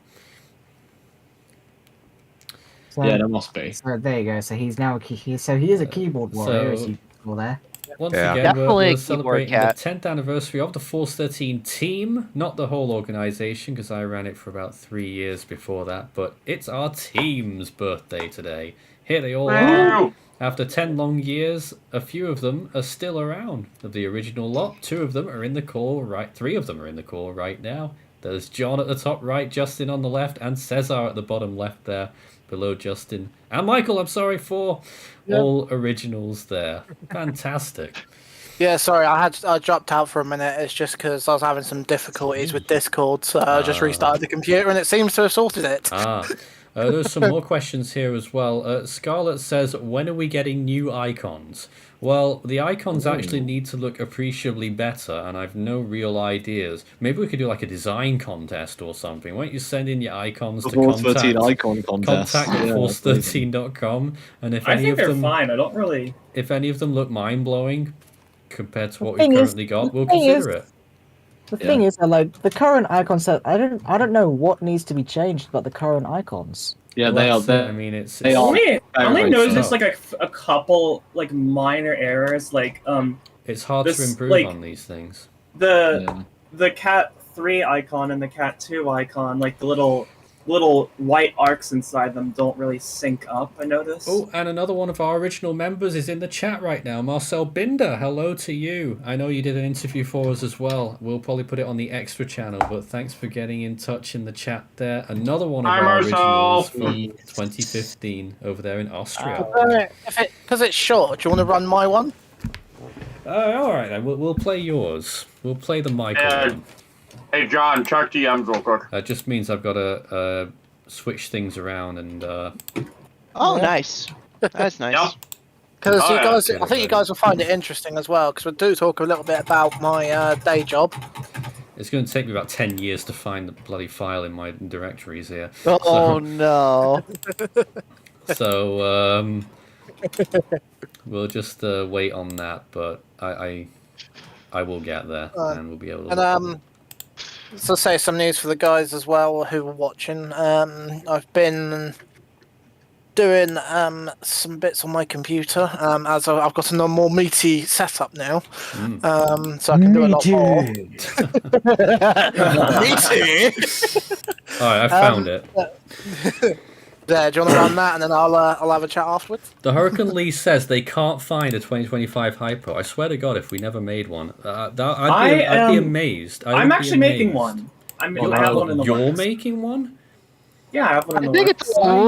So, yeah, there must be. So there you go. So he's now he is a keyboard warrior, as you call there. Once Yeah. again, Definitely we're a keyboard celebrating cat. the 10th anniversary of the Force 13 team, not the whole organization, because I ran it for about 3 years before that, but it's our team's birthday today. Here they all are. After 10 long years, a few of them are still around. Of the original lot, 2 of them are in the call right, 3 of them are in the call right now. There's John at the top right, Justin on the left, and Cesar at the bottom left there, below Justin. And Michael, I'm sorry, 4. All originals there. Fantastic. Yeah, sorry, I dropped out for a minute. It's just because I was having some difficulties with Discord, so I just restarted the computer, and it seems to have sorted it. There's some more questions here as well. Scarlett says, when are we getting new icons? Well, the icons actually need to look appreciably better, and I've no real ideas. Maybe we could do like a design contest or something. Why don't you send in your icons to Force 13 icon contest. contact@force13.com, and if I any think of they're them, fine. I don't really. if any of them look mind-blowing compared to what thing we've is- currently got, we'll the thing consider is- it. The thing is, like the current icon set, I don't know what needs to be changed about the current icons. Yeah, they are. I mean, it's They are. I only very noticed slow. like a couple like minor errors, like It's hard this, to improve like, on these things. the Cat 3 icon and the Cat 2 icon, like the little white arcs inside them don't really sync up, I noticed. Oh, and another one of our original members is in the chat right now, Marcel Binder. Hello to you. I know you did an interview for us as well. We'll probably put it on the extra channel, but thanks for getting in touch in the chat there. Another one of Hi, our Marcel. originals from 2015 over there in Austria. Because it's short, do you want to run my one? All right then. We'll play yours. We'll play the Michael one. Hey John, check DMs real quick. That just means I've got to switch things around and. Oh, nice. That's nice. Yep. Because Oh, you yeah. guys, I think you guys will find it interesting as well. Because we do talk a little bit about my day job. It's going to take me about 10 years to find the bloody file in my directories here. Oh no. So we'll just wait on that, but I will get there and we'll be able to. And so say some news for the guys as well who are watching. I've been doing some bits on my computer as I've got a more meaty setup now, so I can do a lot more. Meaty. All right, I found it. There, do you want to run that, and then I'll have a chat afterwards? The Hurricane Lee says they can't find a 2025 Hypo. I swear to God, if we never made one, I'd be amazed. I'm actually making one. I have one in the You're works. making one? Yeah, I have one in the I think works. it's a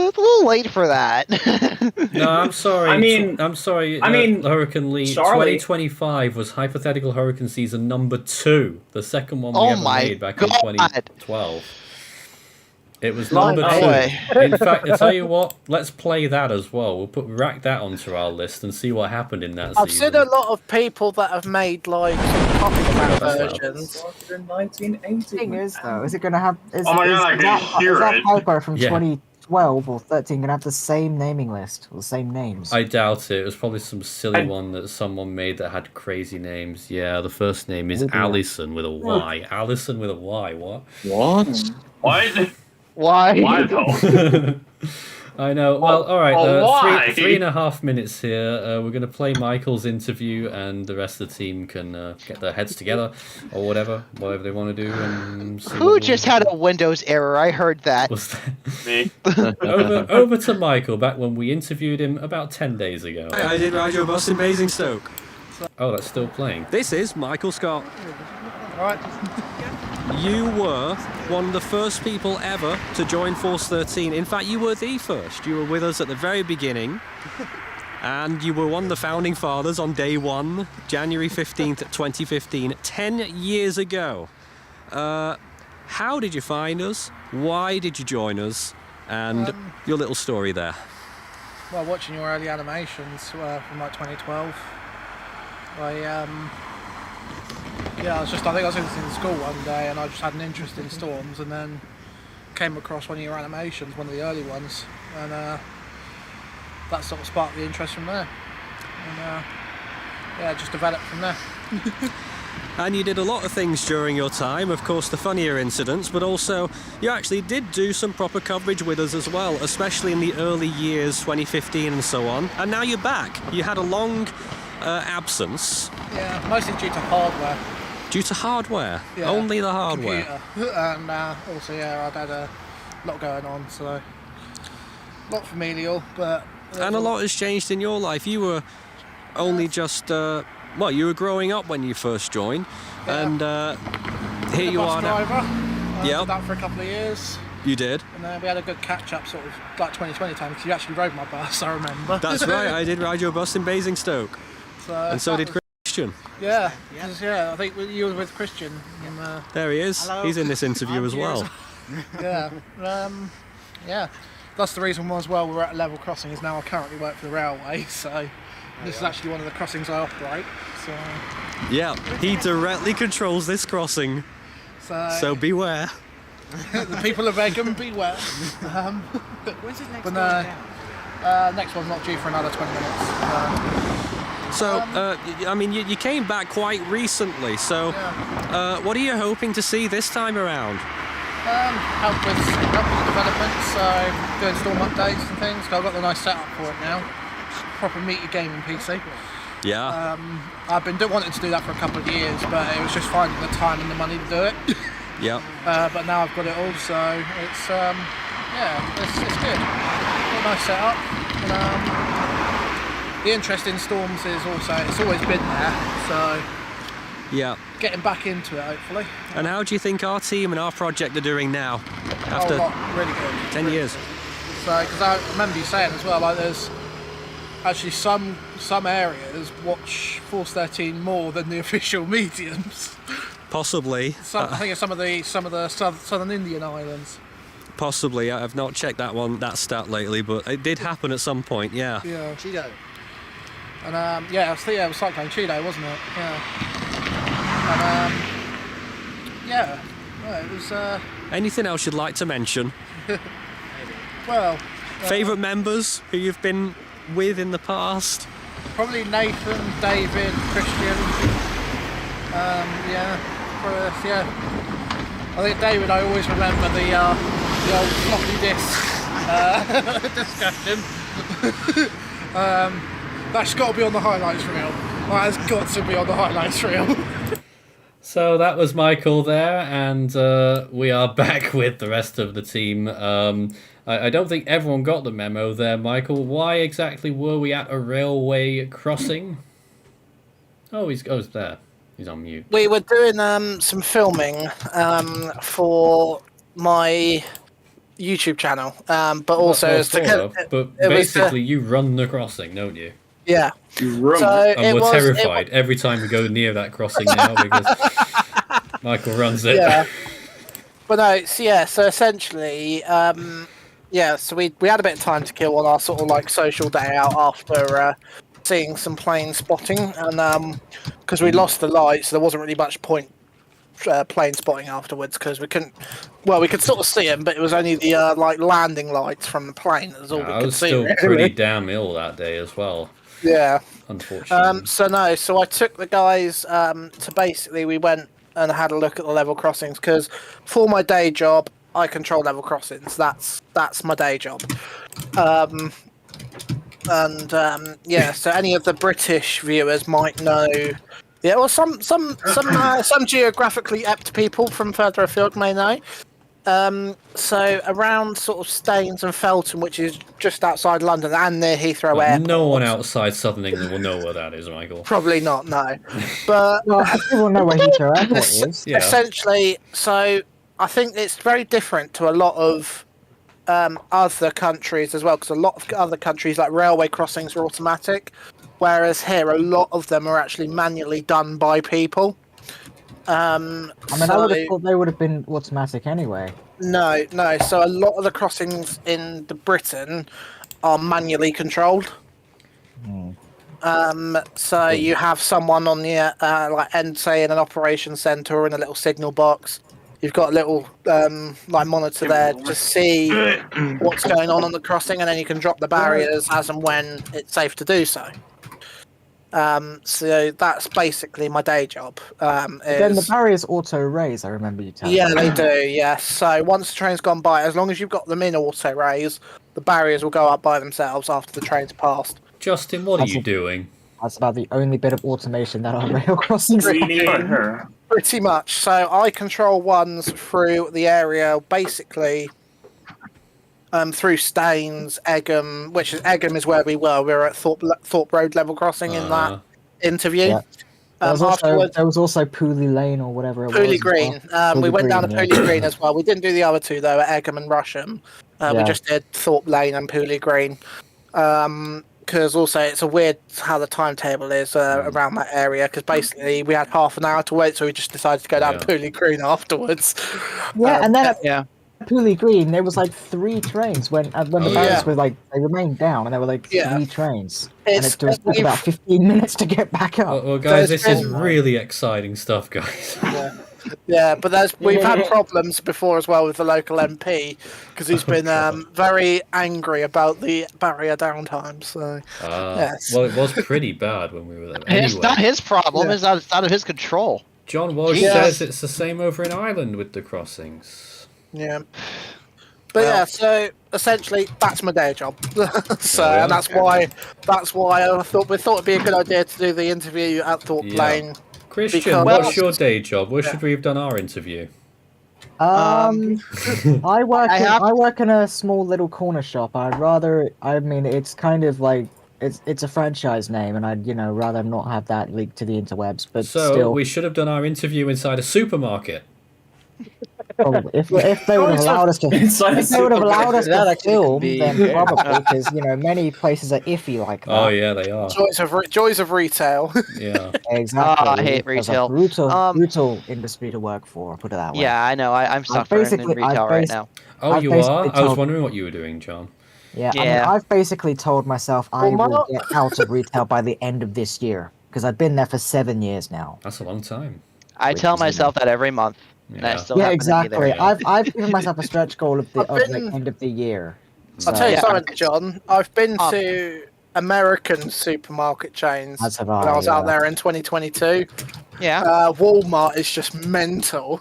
little late for that. No, I'm sorry. I'm sorry. Hurricane Lee. Charlie. 2025 was hypothetical hurricane season number 2, the second one we ever made back in 2012. It was number 2. In fact, I tell you what, let's play that as well. We'll rack that onto our list and see what happened in that I've season. seen a lot of people that have made like copycat versions. In 1980. Thing is, though, is it going to have? Is Oh my God, I can hear that it. Hypo from Yeah. 2012 or 13 going to have the same naming list or the same names? I doubt it. It was probably some silly one that someone made that had crazy names. Yeah, the first name is Allison with a Y. Allison with a Y. What? What? What? Why? Why though? I know. Well, all right. why? 3.5 minutes here. We're going to play Michael's interview, and the rest of the team can get their heads together or whatever they want to do. And see Who just had a Windows error? I heard that. was that? Me. over to Michael back when we interviewed him about 10 days ago. I did Radio Bus in Basingstoke. Oh, that's still playing. This is Michael Scott. Right. You were one of the first people ever to join Force 13. In fact, you were the first. You were with us at the very beginning. And you were one of the founding fathers on day 1, January 15th, 2015, 10 years ago. How did you find us? Why did you join us? And your little story there. Well, watching your early animations from like 2012, I think I was in school one day and I just had an interest in storms, and then came across one of your animations, one of the early ones, and that sort of sparked the interest from there. And it just developed from there. And you did a lot of things during your time, of course the funnier incidents, but also you actually did do some proper coverage with us as well, especially in the early years, 2015 and so on. And now you're back. You had a long absence. Yeah, mostly due to hardware. Due to hardware? Yeah, Only the hardware? Computer. And also, I'd had a lot going on, so not familial, but... And a lot has changed in your life. You were only just, you were growing up when you first joined, and here you are now. Yeah, did that for a couple of years. You did? And then we had a good catch-up sort of like 2020 time, because you actually rode my bus, I remember. That's right, I did ride your bus in Basingstoke. And so did Christian. Yeah, I think you were with Christian. There he is. Hello. He's in this interview as well. Yeah. That's the reason as well we're at level crossing, is now I currently work for the railway, so this is actually one of the crossings I operate. So yeah, he directly controls this crossing. So beware. The people of Egham, beware. When's his next but next one's not due for another 20 minutes. So, I mean, you came back quite recently, so what are you hoping to see this time around? Help with development, so doing storm updates and things. I've got the nice setup for it now. Proper meaty gaming PC. Yeah. I've been wanting to do that for a couple of years, but it was just finding the time and the money to do it. Yeah. But now I've got it all, so it's it's good. Got a nice setup. The interest in storms is also, it's always been there, so yeah, getting back into it hopefully. And how do you think our team and our project are doing now after really good. 10 years? So, because I remember you saying as well, like there's actually some areas watch Force 13 more than the official mediums. Possibly. I think it's some of the southern Indian islands. Possibly. I've not checked that stat lately, but it did happen at some point. Yeah. Yeah. Cheeto. And it was Cyclone Cheeto, wasn't it? Yeah. And it was. Anything else you'd like to mention? Well. Favourite members who you've been with in the past? Probably Nathan, David, Christian. I think David, I always remember the old floppy disk discussion. That's got to be on the highlights reel. That has got to be on the highlights reel. So that was Michael there, and we are back with the rest of the team. I don't think everyone got the memo there, Michael. Why exactly were we at a railway crossing? Oh, he's there. He's on mute. We were doing some filming for my YouTube channel, but also basically you run the crossing, don't you? Yeah. You run. So and we're terrified every time we go near that crossing now because Michael runs it. Yeah. But no, so essentially, so we had a bit of time to kill on our sort of like social day out after seeing some plane spotting, and because we lost the lights, there wasn't really much point plane spotting afterwards because we could sort of see them, but it was only the like landing lights from the plane. That was all we I could was see. still pretty damn ill that day as well. Yeah. Unfortunately. So I took the guys to basically we went and had a look at the level crossings because for my day job I control level crossings. That's my day job. So any of the British viewers might know. Yeah, well, some geographically apt people from further afield may know. So around sort of Staines and Felton, which is just outside London and near Heathrow Airport. No one outside Southern England will know where that is, Michael. Probably not, no. But people know where Heathrow Airport is. Yeah. Essentially, so I think it's very different to a lot of other countries as well, because a lot of other countries, like railway crossings, are automatic, whereas here a lot of them are actually manually done by people. I would have thought they would have been automatic anyway. No. So a lot of the crossings in Britain are manually controlled. So you have someone on the like end, say in an operations centre or in a little signal box. You've got a little like monitor there to see what's going on the crossing, and then you can drop the barriers as and when it's safe to do so. So that's basically my day job. Then the barriers auto raise. I remember you telling me. Yeah, they do. Yes. So once the train's gone by, as long as you've got them in auto raise, the barriers will go up by themselves after the train's passed. Justin, what are you doing? That's about the only bit of automation that our rail crossings have. Pretty much. So I control ones through the area, basically through Staines, Egham, Egham is where we were. We were at Thorpe Road level crossing in that interview. Yeah. There was also Pooley Lane or whatever it was. Pooley Green. We went down to Pooley Green as well. We didn't do the other two though at Egham and Rusham. We just did Thorpe Lane and Pooley Green. Because also it's a weird how the timetable is around that area, because basically we had half an hour to wait, so we just decided to go down to Pooley Green afterwards. Yeah, and then at Pooley Green there was like 3 trains when the barriers were like, they remained down and there were like 3 trains. And it took about 15 minutes to get back up. Well guys, this is really exciting stuff, guys. Yeah, but we've had problems before as well with the local MP, because he's been very angry about the barrier downtime. So, yes. Well, it was pretty bad when we were there. Anyway. It's not his problem. It's out of his control. John Walsh says it's the same over in Ireland with the crossings. Yeah. But so essentially that's my day job. And that's why I thought it'd be a good idea to do the interview at Thorpe Lane. Christian, what's your day job? Where should we have done our interview? I work in a small little corner shop. It's kind of like it's a franchise name, and I'd rather not have that leaked to the interwebs. But so still, we should have done our interview inside a supermarket. Probably. If they would have allowed us to, if they would have allowed us to film, then probably, because many places are iffy like that. Oh yeah, they are. Joys of retail. Yeah. Exactly. I hate It's retail. a brutal industry to work for. I'll put it that way. Yeah, I know. I'm suffering in retail right now. Oh, I've you are? basically I was told- wondering what you were doing, John. Yeah, I mean, I've basically told myself I will get out of retail by the end of this year because I've been there for 7 years now. That's a long time. I tell myself that every month, and I still happen to be exactly. there. I've given myself a stretch goal of the end of the year. I'll tell you something, John. I've been to American supermarket chains As have when I was out there in 2022. Yeah. Walmart is just mental.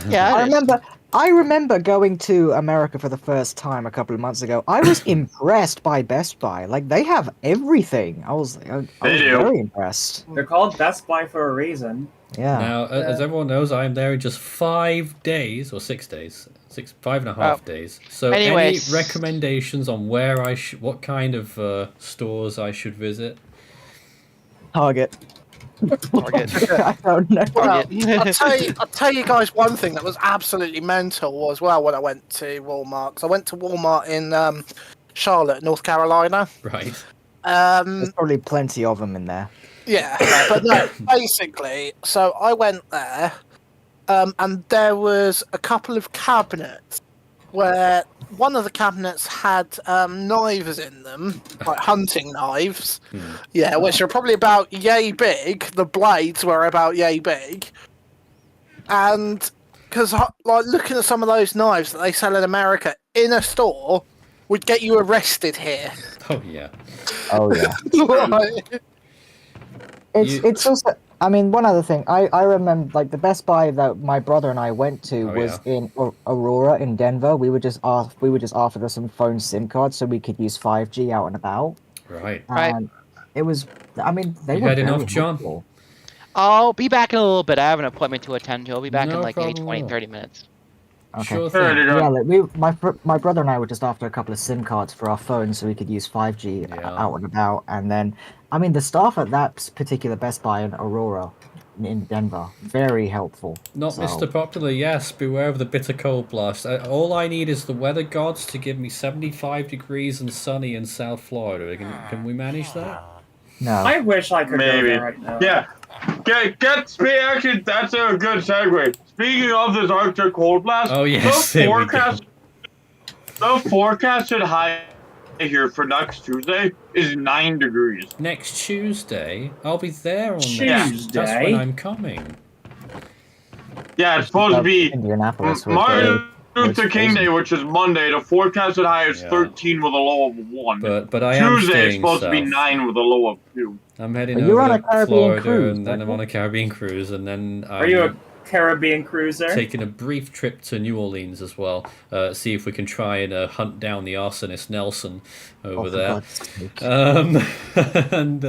Yeah. I remember going to America for the first time a couple of months ago. I was impressed by Best Buy. Like, they have everything. I was very impressed. They're called Best Buy for a reason. Yeah. Now, as everyone knows, I am there in just 5 days, or 6 days. 5.5 days. So, anyways. any recommendations on where what kind of stores I should visit? Target. I don't know. Well, I'll tell you guys one thing that was absolutely mental as well when I went to Walmart. 'Cause I went to Walmart in Charlotte, North Carolina. Right. There's probably plenty of them in there. Yeah, but no, basically, so I went there, and there was a couple of cabinets where one of the cabinets had knives in them, like hunting knives. Yeah, which are probably about yay big. The blades were about yay big. And because like looking at some of those knives that they sell in America in a store would get you arrested here. Oh yeah. Oh yeah. It's also. I mean, one other thing. I remember, like, the Best Buy that my brother and I went to was in Aurora in Denver. We were just offered us some phone SIM cards so we could use 5G out and about. Right. And it was. I mean, they You were had enough, very John? helpful. I'll be back in a little bit. I have an appointment to attend to. I'll be back No in like maybe problem 20, at all. 30 minutes. Okay. Sure thing. Yeah, like my brother and I were just after a couple of SIM cards for our phones so we could use 5G out and about. And then, I mean, the staff at that particular Best Buy in Aurora, in Denver, very helpful. Not So- Mr. Popular, yes. Beware of the bitter cold blast. All I need is the weather gods to give me 75 degrees and sunny in South Florida. Can we manage that? No. I wish I could go Maybe. there right now. Yeah. Actually, that's a good segue. Speaking of this Arctic cold blast, Oh, yes, the there we forecasted high here for next Tuesday is 9 degrees. Next Tuesday? I'll be there on Tuesday? That's when I'm coming. Yeah, it's supposed to be Indianapolis. Martin Luther King Day, which is Monday. The forecasted high is 13 with a low of 1. But I am Tuesday is staying supposed to be south. 9 with a low of 2. I'm heading But you're over on a to Caribbean Florida, cruise, and then aren't I'm you? on a Caribbean cruise, and then Are you a Caribbean cruiser? taking a brief trip to New Orleans as well. See if we can try and hunt down the arsonist Nelson over for there. God's sake. And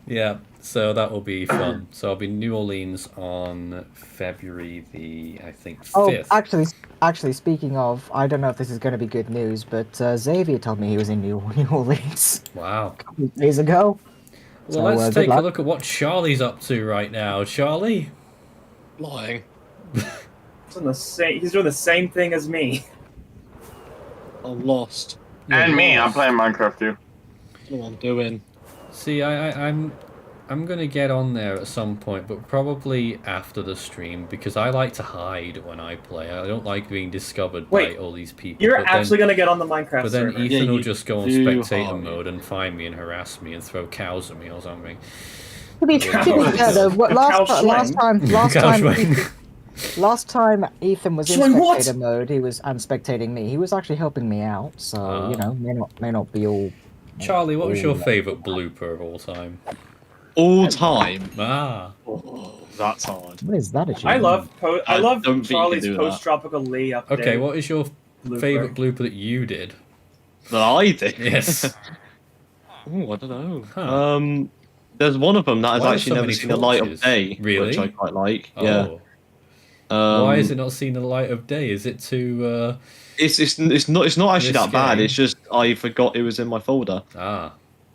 yeah, so that will be fun. So I'll be in New Orleans on February the, I think, 5th. Oh, actually, speaking of, I don't know if this is going to be good news, but Xavier told me he was in New Orleans Wow. a couple of days ago. Well, So, let's good take a luck. look at what Charlie's up to right now. Charlie? Lying. He's doing the same thing as me. I'm lost. And me, I'm playing Minecraft too. That's what I'm doing. See, I'm gonna get on there at some point, but probably after the stream, because I like to hide when I play. I don't like being discovered by Wait, all these people. You're But then- actually going to get on the Minecraft But then server. Ethan Yeah, will you just go on do spectator hide. mode and find me and harass me and throw cows at me or something. To be fair, though, last time Ethan was in Schling what? spectator mode, he was spectating me. He was actually helping me out, so you know, may not be all. Charlie, what was your all- favourite blooper of all time? All time. Ah. Oh, that's hard. What is that? I love I don't think you can Charlie's do that. post-tropical Lee update. Okay, what is your Blooper. favourite blooper that you did? That I did. Yes. Oh, I don't know. Huh. There's one of them that has Why are actually so never many seen the light of torches? day, Really? which I quite like. Oh. Yeah. Why has it not seen the light of day? Is it too? It's not actually that bad. Risque? It's just I forgot it was in my folder. Ah.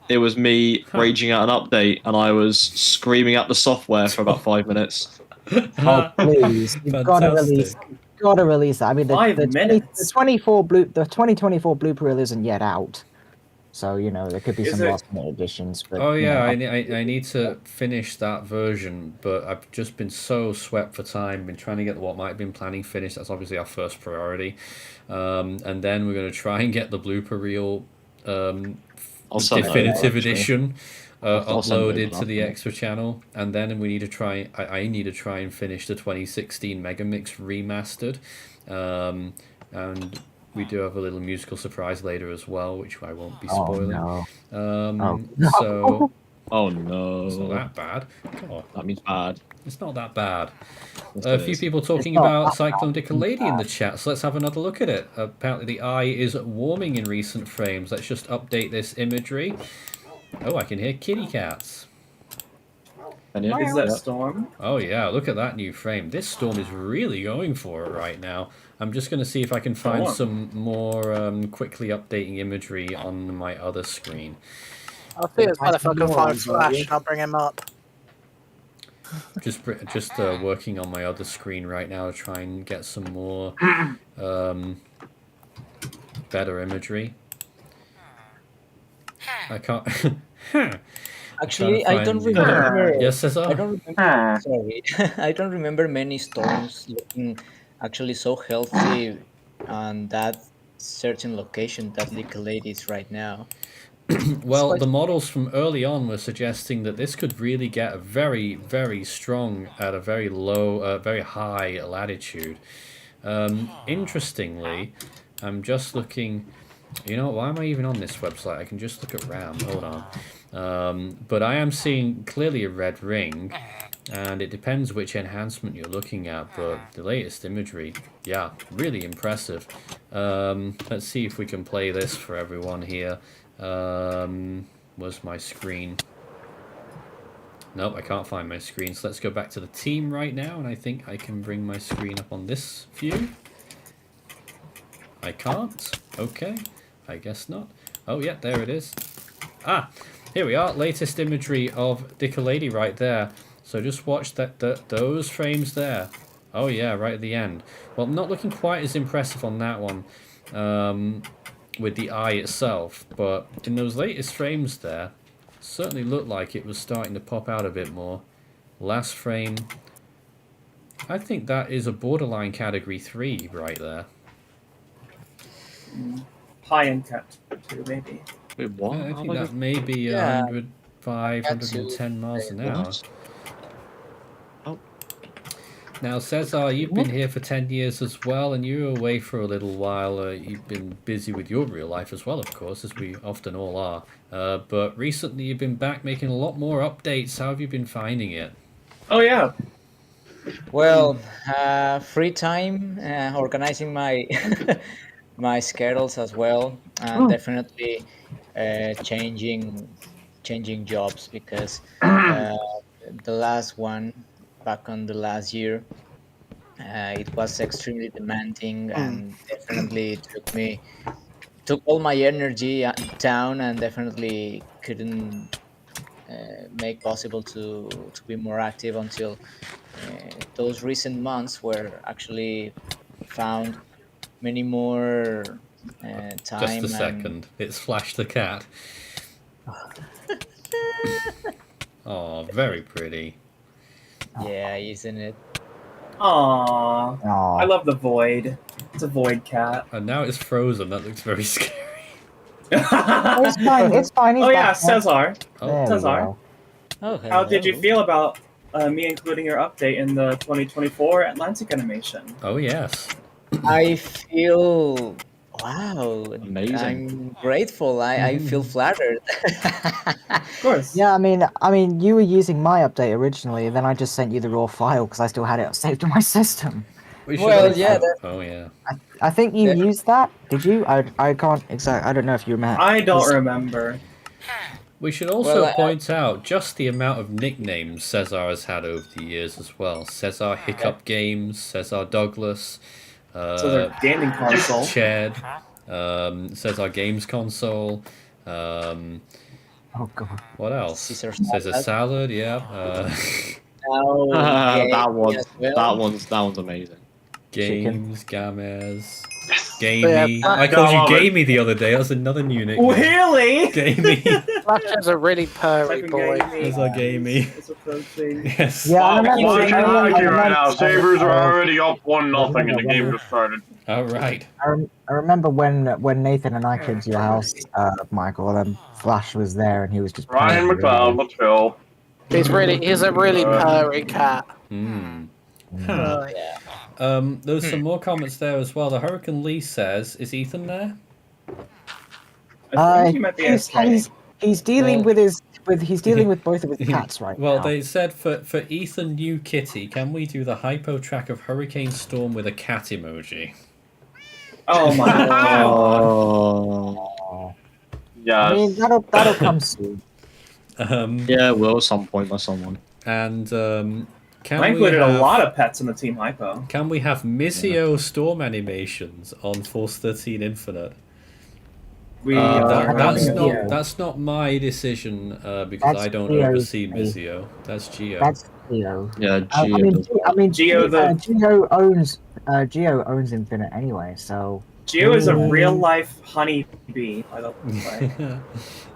It was me raging out an update, and I was screaming at the software for about 5 minutes. Oh please! You've got to release. gotta release that. I mean, the 2024 the 2024 blooper reel isn't yet out, so you know there could be some last minute additions. But oh yeah, you know, I need to finish that version, but I've just been so swept for time. Been trying to get what might have been planning finished. That's obviously our first priority, and then we're going to try and get the blooper reel definitive edition uploaded to the extra channel, and then we need to try. I need to try and finish the 2016 Megamix remastered, and we do have a little musical surprise later as well, which I won't be spoiling. Oh, no. So, oh no, it's not that bad. God. That means bad. It's not that bad. Yes, A few people talking about Cyclone Lady in the chat, so let's have another look at it. Apparently the eye is warming in recent frames. Let's just update this imagery. Oh, I can hear kitty cats. Is that Storm? Oh yeah, look at that new frame. This Storm is really going for it right now. I'm just going to see if I can find some more quickly updating imagery on my other screen. I'll see as well if I can find Flash and I'll bring him up. Just working on my other screen right now to try and get some more better imagery. I can't. Actually, I don't remember. Yes, Cesar? I don't remember. Sorry, I don't remember many storms looking actually so healthy on that certain location that Little Lady is right now. Well, the models from early on were suggesting that this could really get very, very strong at a very low, very high latitude. Interestingly, I'm just looking. You know, why am I even on this website? I can just look at RAM. Hold on. But I am seeing clearly a red ring, and it depends which enhancement you're looking at. But the latest imagery, yeah, really impressive. Let's see if we can play this for everyone here. Where's my screen? Nope, I can't find my screen. So let's go back to the team right now, and I think I can bring my screen up on this view. I can't. Okay, I guess not. Oh yeah, there it is. Ah, here we are. Latest imagery of Dicker Lady right there. So just watch those frames there. Oh yeah, right at the end. Well, not looking quite as impressive on that one with the eye itself, but in those latest frames there, certainly looked like it was starting to pop out a bit more. Last frame, I think that is a borderline category 3 right there. High-end cat too, maybe. Wait, what? I think that may be 105, 110 miles an hour. Now, Cesar, you've been here for 10 years as well, and you were away for a little while. You've been busy with your real life as well, of course, as we often all are. But recently you've been back making a lot more updates. How have you been finding it? Oh, yeah. Well, free time, organizing my my schedules as well, and definitely changing jobs, because the last one, back on the last year, it was extremely demanding, and definitely took all my energy down, and definitely couldn't make possible to be more active until those recent months, where actually found many more time. Just a second, it's Flash the cat. Oh, very pretty. Yeah, isn't it? Aww. I love the void. It's a void cat. And now it's frozen. That looks very scary. It's fine. It's fine. He's Oh yeah, back, Cesar. There we Cesar. go. Oh, How did you feel about me including your update in the 2024 Atlantic animation? Oh yes. I feel wow. Amazing. I'm grateful. I feel flattered. Of course. Yeah, I mean, you were using my update originally, and then I just sent you the raw file because I still had it saved in my system. Well, yeah. Oh yeah. I think you used that. Did you? I can't exactly. I don't know if you remember. I don't remember. We should also point out just the amount of nicknames Cesar has had over the years as well. Cesar Hiccup Games, Cesar Douglas, So they're gaming console. Ched, Cesar Games Console. Oh god. What else? Caesar Salad, yeah. That one's amazing. Games, Gamers, Gamey. Yeah, I called you Gamey the other day. That's another new nickname. Really? Gamey. Flash is a really purry boy. That's our Gamey. It's approaching. Yes. Yeah, I remember. Watching hockey right now. Sabres are already up 1-0 and the game just started. All right. I remember when Nathan and I came to your house, Michael, and Flash was there, and he was just Ryan playing. McLeod, let's go. He's a really purry cat. Yeah. There's some more comments there as well. The Hurricane Lee says, "Is Ethan there?" I think he might be he's dealing with he's dealing with both of his cats right Well, now. they said for Ethan New Kitty, can we do the hypo track of Hurricane Storm with a cat emoji? Oh my god. Oh. Yeah. I mean, that'll come soon. Yeah, will at some point by someone. And can I we included have, a lot of pets in the Team Hypo. Can we have Missio Storm animations on Force 13 Infinite? That's not my decision because I don't oversee Missio. That's Geo. That's Geo. Yeah, Geo. I mean, Geo owns Infinite anyway, so. Geo is a real life honeybee, by the way.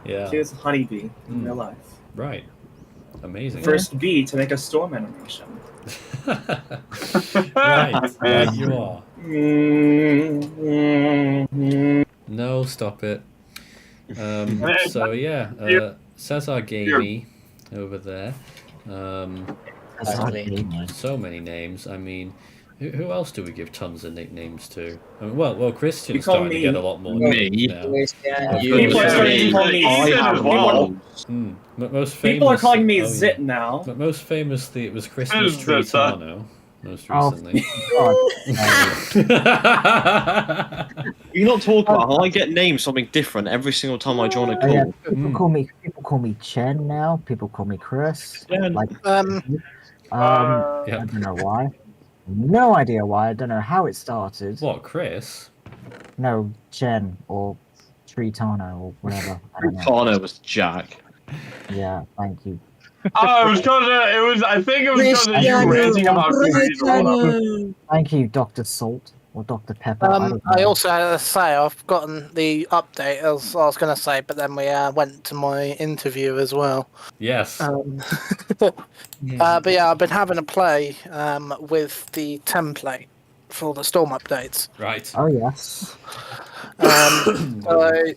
Yeah. Geo's a honeybee in real life. Right. Amazing. First bee to make a storm animation. Right, you are. No, stop it. So yeah, Cesar Gamey over there. So many names. I mean, who else do we give tons of nicknames to? I mean, well, Christian's starting to get a lot more names now. People are starting to call me Most famous, people are calling me Zit now. But most famously, it was Christmas Tritano. Most recently. You not talk about how I get named something different every single time I join a call. Yeah, people call me Chen now. People call me Chris. Like, I don't know why. No idea why. I don't know how it started. What, Chris? No, Chen or Tritano or whatever. Tritano was Jack. Yeah, thank you. Oh, it was because I think it was because of you ranting about Culier. Thank you, Dr. Salt or Dr. Pepper. I also had to say I've gotten the update as I was going to say, but then we went to my interview as well. Yes. But yeah, I've been having a play with the template for the storm updates. Right. Oh yes. So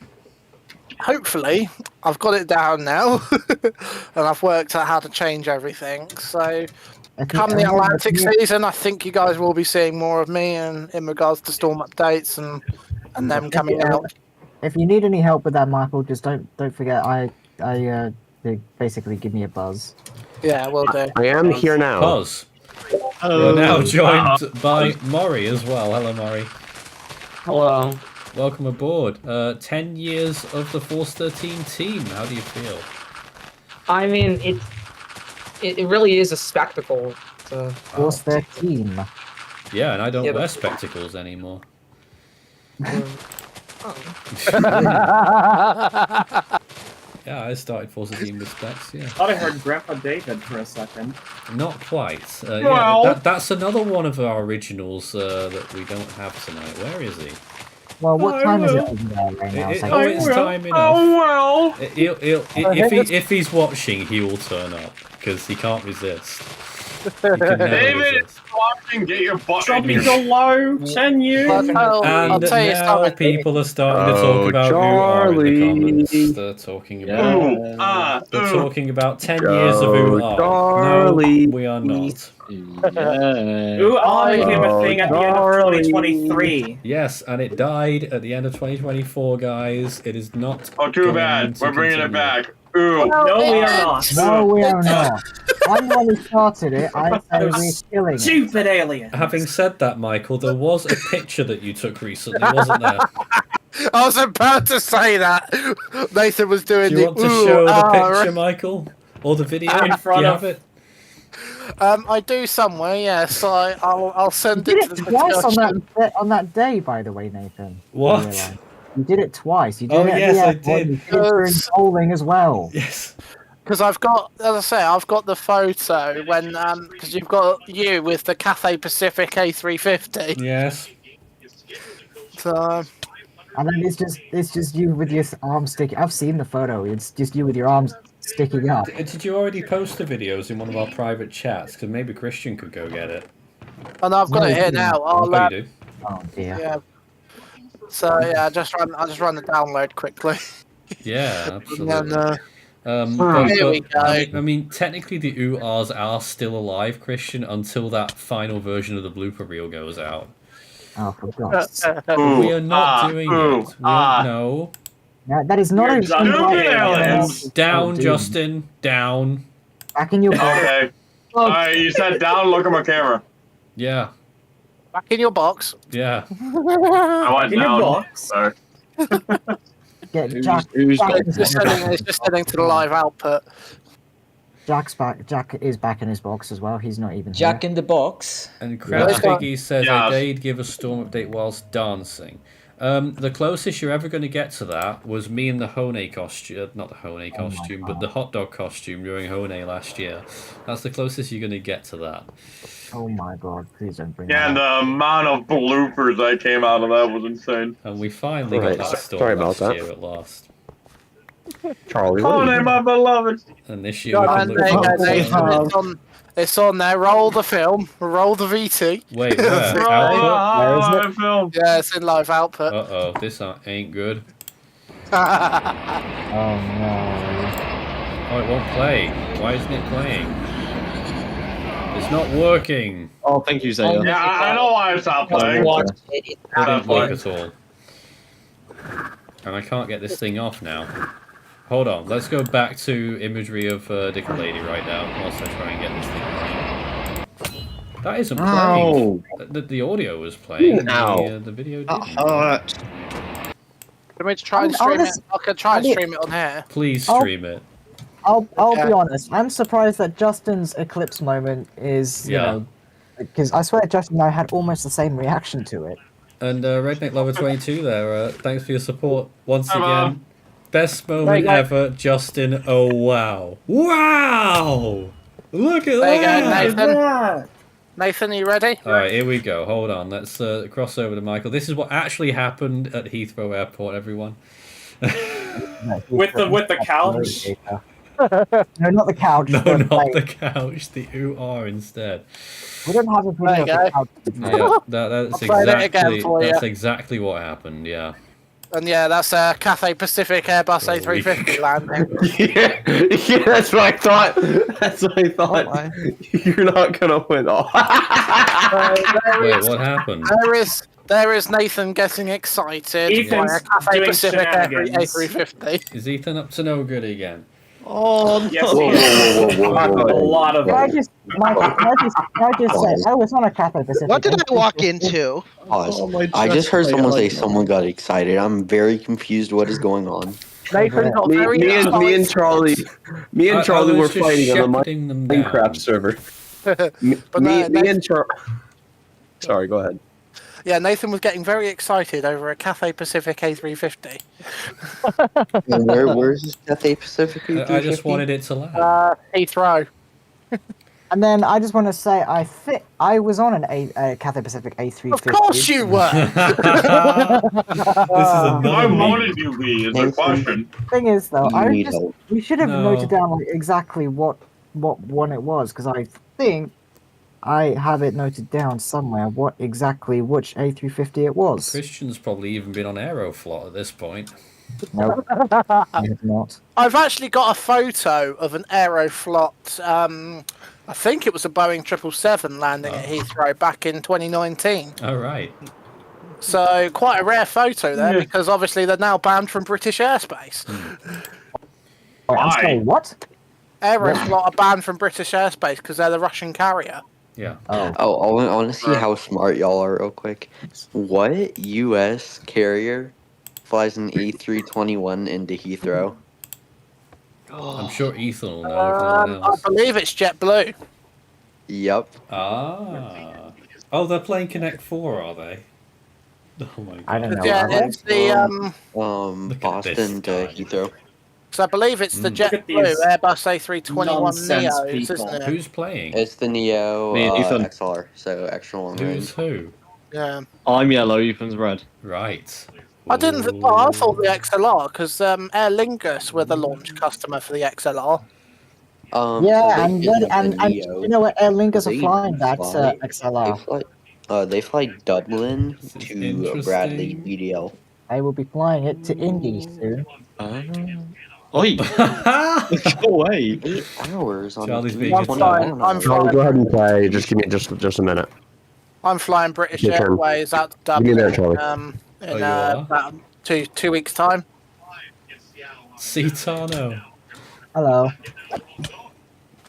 hopefully I've got it down now, and I've worked out how to change everything. So come the Atlantic season, I think you guys will be seeing more of me in regards to storm updates and them coming out. If you need any help with that, Michael, just don't forget. They basically give me a buzz. Yeah, will do. I am here now. Buzz. We're now joined by Maury as well. Hello, Maury. Hello. Welcome aboard. 10 years of the Force 13 team. How do you feel? I mean, it really is a spectacle. Force 13. Yeah, and I don't wear spectacles anymore. Yeah, I started Force 13 with specs, yeah. I thought I heard Grandpa David for a second. Not quite. Well. Yeah, that's another one of our originals that we don't have tonight. Where is he? Well, what time is it in there right now? It's time enough. Oh well. If he's watching, he will turn up because he can't resist. He can never David resist. is watching. Get your butt Drop in me here. below. 10 years. And now people are starting to talk about who are in the comments. They're talking about they're talking about 10 years of who are. No, we are not. Ooh, I became a thing at the end of 2023. Yes, and it died at the end of 2024, guys. It is not. Oh, too bad. We're bringing it back. Ooh. No, we are not. No, we are not. I'm the one who started it. I say we're killing it. Stupid alien. Having said that, Michael, there was a picture that you took recently, wasn't there? I was about to say that. Nathan was doing Do you want to show the picture, Michael? Or the video? In front Do you of have it? I do somewhere, yes. I'll send You it did to it the twice discussion. on that day, by the way, Nathan. What? You did it twice. You did Oh, it at yes, the I airport, did. You did it during bowling as well. Yes. Because I've got, as I say, I've got the photo when because you've got you with the Cathay Pacific A350. Yes. So. And then it's just you with your arms sticking. I've seen the photo. It's just you with your arms sticking up. Did you already post the videos in one of our private chats? Because maybe Christian could go get it. And I've got it here now. You do. Oh dear. Yeah. So yeah, I'll just run the download quickly. Yeah, absolutely. Here we go. I mean, technically the URs are still alive, Christian, until that final version of the blooper reel goes out. Oh, for God's sake. We are not doing it. No. That is not a down, Justin. Down. Back in your box. Okay. Alright, you said down, look at my camera. Yeah. Back in your box. Yeah. I went in down. your box. Sorry. It's just setting to the live output. Jack's back. Jack is back in his box as well. He's not even Jack here. in the box. And Crab Piggy says, I did give a storm update whilst dancing. The closest you're ever going to get to that was me in the Hone costume, not the Hone costume, but the hot dog costume during Hone last year. That's the closest you're going to get to that. Oh my God, please don't bring Yeah, and the amount of bloopers that came out of that was insane. And we finally got that storm last year at last. Charlie, Hone, my beloved. And this year we can look It's on there. Roll the film. Roll the VT. Wait, where? Output? Film. Yeah, it's in live output. Uh-oh, this ain't good. Oh no. Oh, it won't play. Why isn't it playing? It's not working. Oh, thank you, Zaya. Yeah, I know why it's not playing. It didn't work at all. And I can't get this thing off now. Hold on, let's go back to imagery of Dick Lady right now, whilst I try and get this thing playing. That isn't playing. The audio was playing, the video didn't. Can we try and stream it? I can try and stream it on here. Please stream it. I'll be honest. I'm surprised that Justin's eclipse moment is, you know, because I swear Justin and I had almost the same reaction to it. And Redneck Lover 22 there, thanks for your support once again. Best moment ever, Justin. Oh wow. Wow! Look at that! Nathan, are you ready? Alright, here we go. Hold on. Let's cross over to Michael. This is what actually happened at Heathrow Airport, everyone. with the couch? No, not the couch. No, not the couch. The UR instead. We don't have a video of the couch. Yeah, that's exactly what happened, yeah. And yeah, that's Cathay Pacific Airbus A350 landing. Yeah, that's what I thought. That's what I thought. You're not gonna win all. Wait, what happened? There is Nathan getting excited by a Cathay Pacific A350. Is Ethan up to no good again? Oh, yes, a lot of. Can I just say, I was on a Cathay Pacific. What did I walk into? Pause. I just heard someone say someone got excited. I'm very confused. What is going on? Nathan got very me and Charlie were fighting on the Minecraft server. me and Charlie. Sorry, go ahead. Yeah, Nathan was getting very excited over a Cathay Pacific A350. Where's this Cathay Pacific A350? I just wanted it to land. Heathrow. And then I just want to say, I was on a Cathay Pacific A350. Of course you were! Why wanted you be, is the question. Thing is, though, we should have noted down like, exactly what one it was, because I think I have it noted down somewhere which A350 it was. Christian's probably even been on Aeroflot at this point. No, I have not. I've actually got a photo of an Aeroflot. I think it was a Boeing 777 landing at Heathrow back in 2019. All right. So quite a rare photo there, because obviously they're now banned from British airspace. Why? What? Aeroflot are banned from British airspace because they're the Russian carrier. Yeah. I want to see how smart y'all are real quick. What U.S. carrier flies an A321 into Heathrow? I'm sure Ethan will know if no one else. I believe it's JetBlue. Yep. Ah. Oh, they're playing Connect 4, are they? Oh my god. I don't know. Yeah, it's the Boston to Heathrow. Because I believe it's the JetBlue Airbus A321 Neos, isn't it? Who's playing? It's the Neo Me and Ethan. XLR, so extra long range. Who's who? Yeah. I'm yellow, Ethan's red. Right. I didn't. I thought the XLR because Aer Lingus were the launch customer for the XLR. Yeah, and you know what Aer Lingus are flying that XLR. They fly Dublin to Bradley BDL. I will be flying it to Indy soon. Oi! Go away. 8 hours on Charlie's the being I'm flying. Charlie, go ahead and play. Just give me just a minute. I'm flying British Your turn. Airways out to Give me Dublin. that, Charlie. In about two weeks' time. Citano. Hello.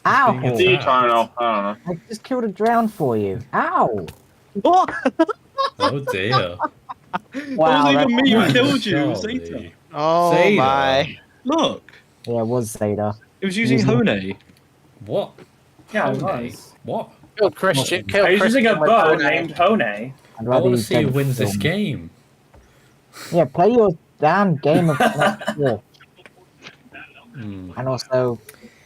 Ow! Citano. I don't know. I just killed a drown for you. Ow! What? Oh dear. Wow, It wasn't even me who that's killed you. It was Charlie. Zeta. Oh Zeta. my. Look. Yeah, it was Zeta. It was using Hone. What? Yeah, it Hone? was. What? Kill Christian. I was using a bow named Hone. I'd I rather want to you see who take wins this film. game. Yeah, play your damn game of war. And also,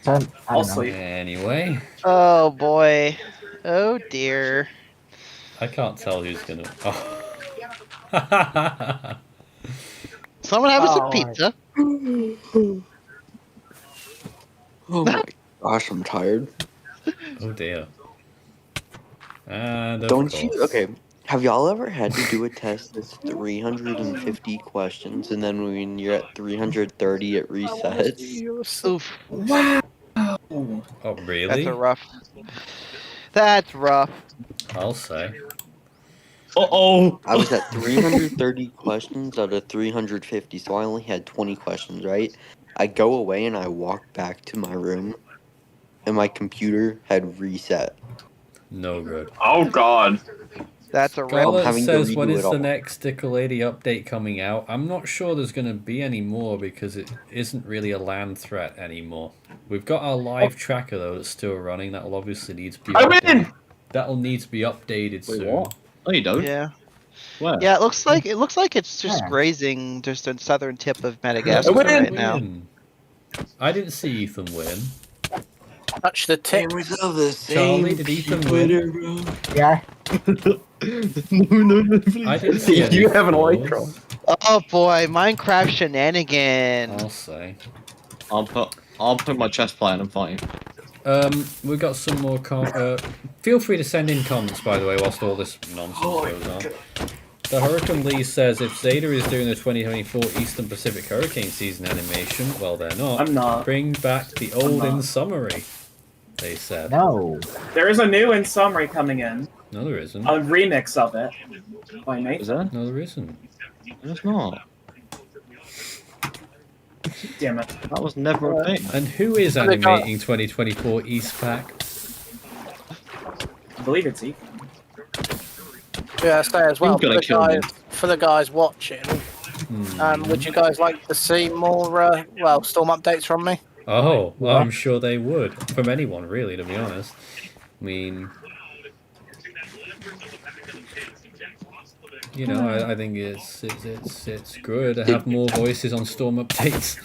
turn. I don't know. Anyway, Oh boy. Oh dear. I can't tell who's gonna. Oh. Someone have us some pizza. Oh my gosh, I'm tired. Oh dear. And of Don't course. you? Okay. Have y'all ever had to do a test that's 350 questions and then when you're at 330 it resets? Oof. Wow. Oh really? That's a rough. That's rough. I'll say. Uh-oh. I was at 330 questions out of 350, so I only had 20 questions, right? I go away and I walk back to my room and my computer had reset. No good. Oh god. That's a Scarlett having to says, redo when it is the all. next Sticker-Lady update coming out? I'm not sure there's going to be any more because it isn't really a land threat anymore. We've got our live tracker though that's still running. That'll obviously need to be updated. That'll need to be updated soon. What? Oh, you don't? Yeah. Where? Yeah, it looks like it's just grazing just the southern tip of Madagascar right now. I didn't see Ethan win. Touch the tip. Charlie, did Ethan win? Yeah. I didn't see any You have an scores. electro. Oh boy, Minecraft shenanigans. I'll say. I'll put my chest plate and I'm fighting. We got some more feel free to send in comments, by the way, whilst all this nonsense goes on. The Hurricane Lee says if Zeta is doing the 2024 Eastern Pacific Hurricane Season animation, well, they're not. I'm not. Bring back the old in summary, they said. No. There is a new in summary coming in. No, there isn't. A remix of it by Nathan. Is there? No, there isn't. There's not. Damn it. That was never a thing. And who is animating 2024 East Pack? I believe it's Ethan. Yeah, I say as well. Who's gonna kill me? For the guys watching, would you guys like to see more, storm updates from me? Oh, well, I'm sure they would. From anyone, really, to be honest. I mean, you know, I think it's good to have more voices on storm updates.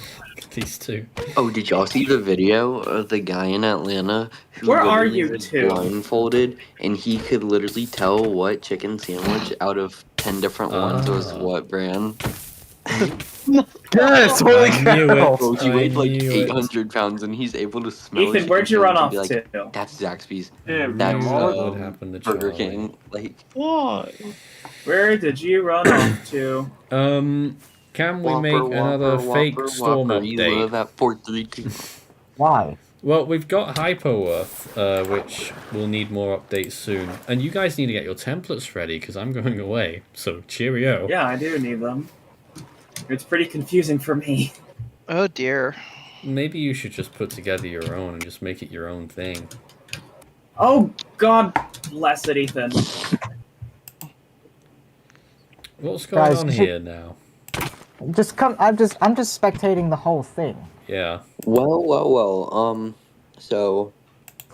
These two. Oh, did y'all see the video of the guy in Atlanta who Where are literally you was two? blindfolded and he could literally tell what chicken sandwich out of 10 different ones was what brand? Yes, holy cow! Bro, he weighed like knew 800 pounds and he's able to smell Ethan, chicken where'd you run off sandwich and be to? That's Zaxby's. Damn, That's what happened to Burger Charlie. King. Like, Why? Where did you run off to? Can we make another fake storm You live update? at 432. Why? Well, we've got Hypo Earth, which will need more updates soon. And you guys need to get your templates ready, because I'm going away. So, cheerio. Yeah, I do need them. It's pretty confusing for me. Oh dear. Maybe you should just put together your own and just make it your own thing. Oh, God bless it, Ethan. What's going Guys, on here now? Just come. I'm just spectating the whole thing. Yeah. Well. So.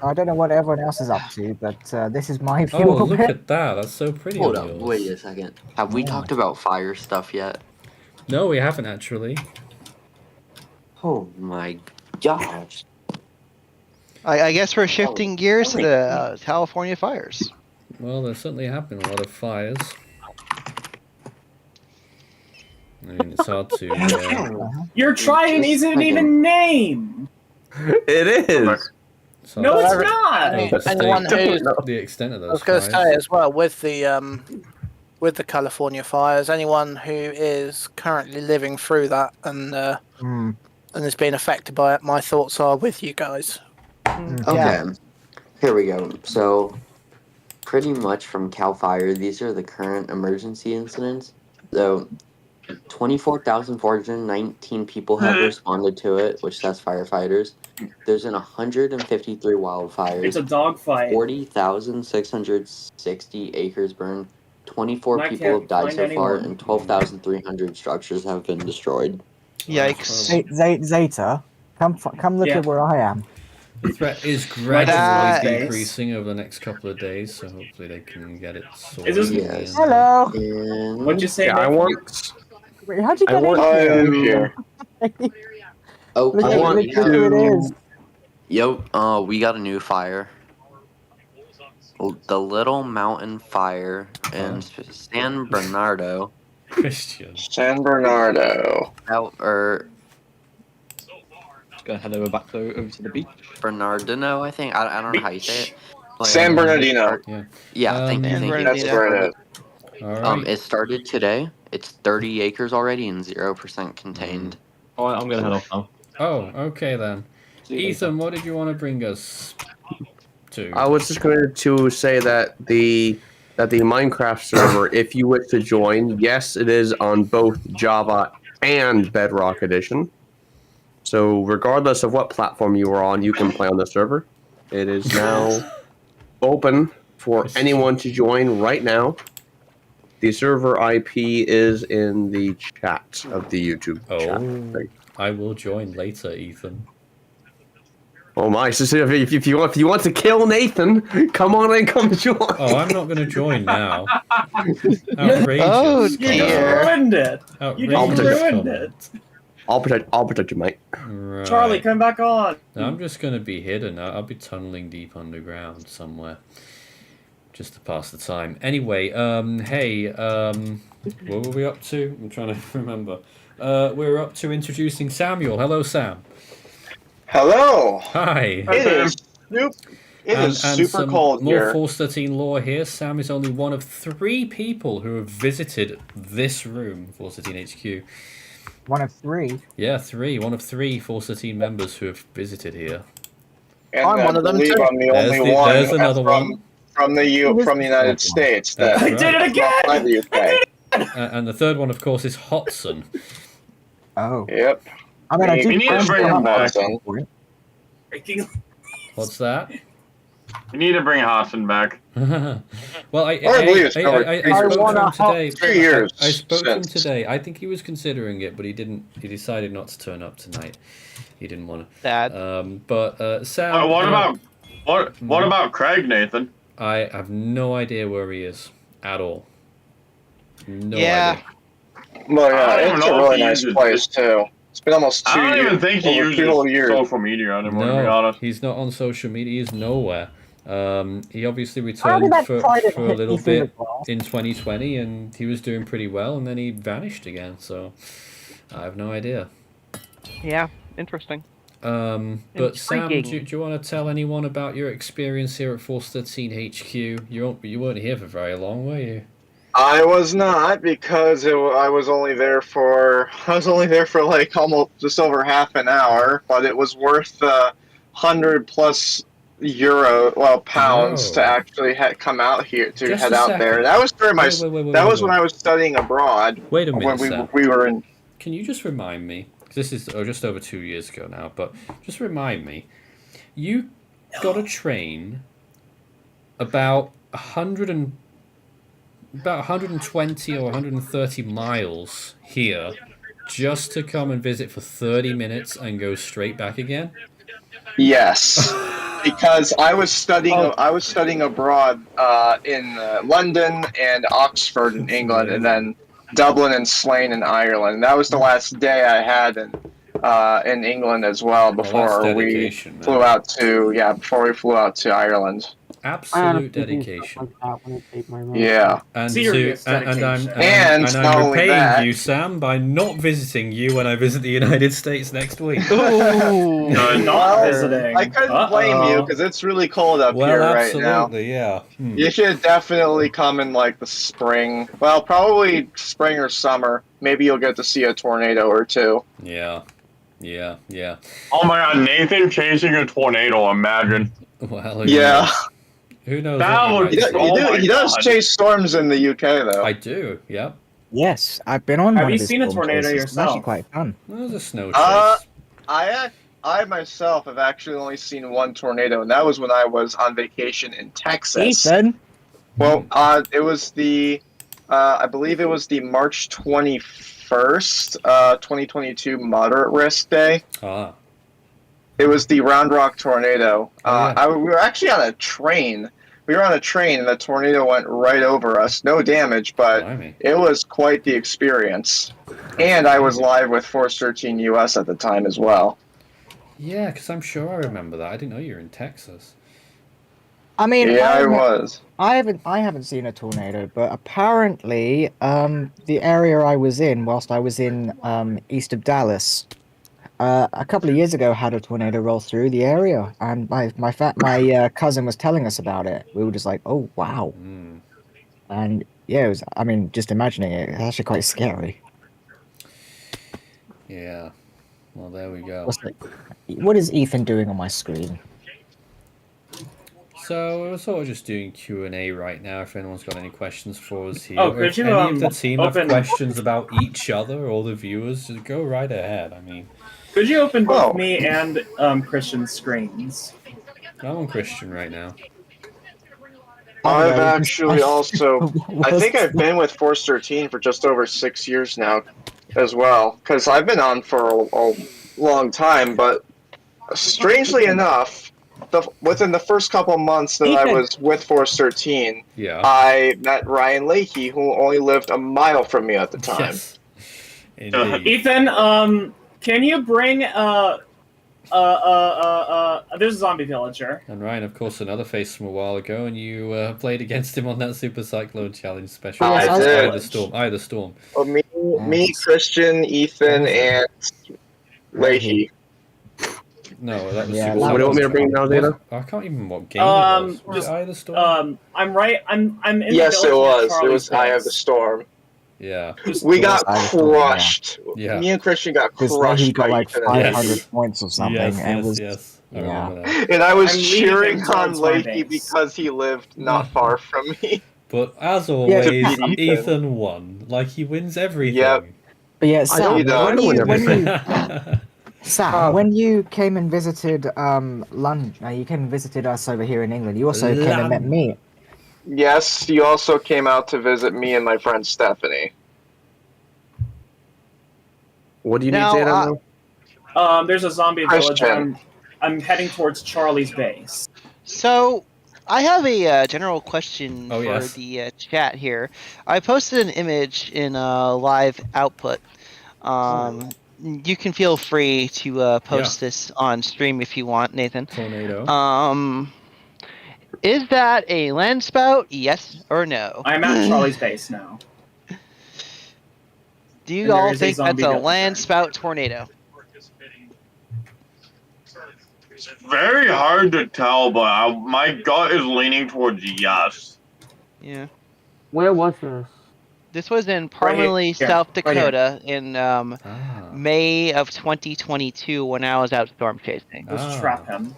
I don't know what everyone else is up to, but this is my view Oh, of look it. at that. That's so pretty Hold on up, yours. wait a second. Have we talked about fire stuff yet? No, we haven't actually. Oh my gosh. I guess we're shifting gears to the California fires. Well, there certainly have been a lot of fires. I mean, it's hard to. You're trying an easy to even name. It is. No, it's not. Anyone who's the extent of those I was going to fires. say as well with the California fires, anyone who is currently living through that and has been affected by it, my thoughts are with you guys. Okay. Here we go. So, pretty much from Cal Fire, these are the current emergency incidents. So, 24,419 people have responded to it, which that's firefighters. There's been 153 wildfires. It's a dogfight. 40,660 acres burned. 24 I people can't have died find so far, anyone. and 12,300 structures have been destroyed. Yikes. Zeta, come look at where I am. The threat is gradually decreasing over the next couple of days, so hopefully they can get it sorted. Yes. Hello. What'd you say? Yeah, I want. Wait, how'd you I get in want here? Oh, Look at who it is. Yep, we got a new fire. The Little Mountain Fire in San Bernardo. Christian. San Bernardo. Just gonna head over to the beach. Bernardino, I think. I don't know how you say it. But, San Bernardino. Yeah, thank you. That's where it is. It started today. It's 30 acres already and 0% contained. Alright, I'm gonna head off now. Oh, okay then. Ethan, what did you want to bring us to? I was just going to say that the Minecraft server, if you wish to join, yes, it is on both Java and Bedrock Edition. So regardless of what platform you are on, you can play on the server. It is now open for anyone to join right now. The server IP is in the chat of the YouTube chat. I will join later, Ethan. Oh my! So if you want to kill Nathan, come on and come join. Oh, I'm not going to join now. Outrageous! Oh You just ruined it. You just ruined it. I'll protect you, mate. Right. Charlie, come back on. No, I'm just going to be hidden. I'll be tunneling deep underground somewhere, just to pass the time. Anyway, hey, what were we up to? I'm trying to remember. We're up to introducing Samuel. Hello, Sam. Hello. Hi. It is super cold more here. Force 13 lore here. Sam is only one of 3 people who have visited this room, Force 13 HQ. One of 3? Yeah, 3. One of 3 Force 13 members who have visited here. And I'm one of them believe too. I'm the only one There's another one. from the United States that That's I did it again! by the UK. And the third one, of course, is Hotson. Oh. Yep. I mean, I do We need to bring him back. What's that? We need to bring Hassan back. Well, I believe it's spoke to him today. 3 years I spoke to him since. today. I think he was considering it, but he didn't. He decided not to turn up tonight. He didn't want to. But Sam. What about Craig, Nathan? I have no idea where he is at all. No idea. Well, I yeah, don't it's a know if really he nice uses place too. It's been almost 2 years. I don't even think he over uses 2 whole years. social media anymore, to be No, honest. he's not on social media. He's nowhere. He obviously How returned did that for private a little hit you bit through the glass? in 2020, and he was doing pretty well, and then he vanished again. So I have no idea. Yeah, interesting. But Sam, do Intriguing. you want to tell anyone about your experience here at Force 13 HQ? You weren't here for very long, were you? I was not because I was only there for like almost just over half an hour, but it was worth €100+ pounds to actually come out here to Just head a out second. there. That was during my that was when I was studying abroad. Wait a minute, when Sam. we were in. Can you just remind me? 'Cause this is just over 2 years ago now, but just remind me. You got a train about 120 or 130 miles here just to come and visit for 30 minutes and go straight back again? Yes, because I was studying abroad in London and Oxford in England, and then Dublin and Slane in Ireland. And that was the last day I had in in England as well before we flew out to Ireland. Absolute dedication. Yeah. And Serious and dedication. I'm not only repaying that- you, Sam, by not visiting you when I visit the United States next week. Not visiting. I couldn't blame you because it's really cold up Well, here right now. absolutely, yeah. You should definitely come in like the spring. Well, probably spring or summer. Maybe you'll get to see a tornado or two. Yeah. Oh my god, Nathan chasing a tornado, imagine. Well, who Yeah. knows? Who knows? That what would- you might see. He does chase storms in the UK though. I do, yep. Yes, I've been on Have one you of his seen a storm tornado chases. It's yourself? actually quite fun. Well, there's a snow chase. I myself have actually only seen one tornado, and that was when I was on vacation in Texas. Ethan? Well, it was the, I believe it was the March 21st, 2022 moderate risk day. Ah. It was the Round Rock tornado. yeah. We were actually on a train. We were on a train, and the tornado went right over us. No damage, but it was quite the experience. And I was live with Force 13 US at the time as well. Yeah, because I'm sure I remember that. I didn't know you were in Texas. I mean, Yeah, I was. I haven't seen a tornado, but apparently, the area I was in, whilst I was in east of Dallas, a couple of years ago had a tornado roll through the area, and my cousin was telling us about it. We were just like, "Oh wow!" And yeah, it was. I mean, just imagining it, it's actually quite scary. Yeah. Well, there we go. What is Ethan doing on my screen? So we're sort of just doing Q&A right now. If anyone's got any questions for us here, Oh, or could if you, any of the team have open- questions about each other or the viewers, just go right ahead. I mean, Could you open both me and Christian's screens? I'm on Christian right now. I've actually also, I think I've been with Force 13 for just over 6 years now as well, because I've been on for a long time, but strangely enough, within the first couple months that I was with Force 13, I met Ryan Leahy, who only lived a mile from me at the time. Yes. Ethan, can you bring there's a zombie villager. And Ryan, of course, another face from a while ago, and you played against him on that Super Cyclone Challenge special. I did. Eye the Storm. Well, me, Christian, Ethan, and Leahy. No, that was Yeah, Super what Cyclone. do you want me to bring down, Dana? I can't even remember what game it was. Was Just, it Eye of the Storm? I'm right. I'm in. Yes, the it village near was. It Charlie's was Eye of base. the Storm. Yeah. We got crushed. Yeah. Me and Christian got Because crushed. he got by like Ethan and 500 Leahy. points or something. Yes, and yes, was, yes. I yeah. remember that. And I was I'm leading cheering him on towards my Leahy base. because he lived not far from me. But as to always, beat Ethan. Ethan won. Like he wins everything. Yep. But yeah, I Sam, don't know. Sam, when you came and visited London, you came and visited us over here in England. You also came and met me. Yes, you also came out to visit me and my friend Stephanie. What do you Now, need, Dana? There's a zombie village. Christian. I'm heading towards Charlie's base. So, I have a general question Oh, for yes. the chat here. I posted an image in live output. You can feel free to post this on stream if you want, Nathan. Tornado. Is that a land spout? Yes or no? I'm at Charlie's base now. Do you And there all is a think that's zombie a villager. land spout tornado? It's very hard to tell, but my gut is leaning towards yes. Yeah. Where was this? This was in Right Parmley, here. South Right here. Dakota in May of 2022 when I was out storm chasing. Let's trap him.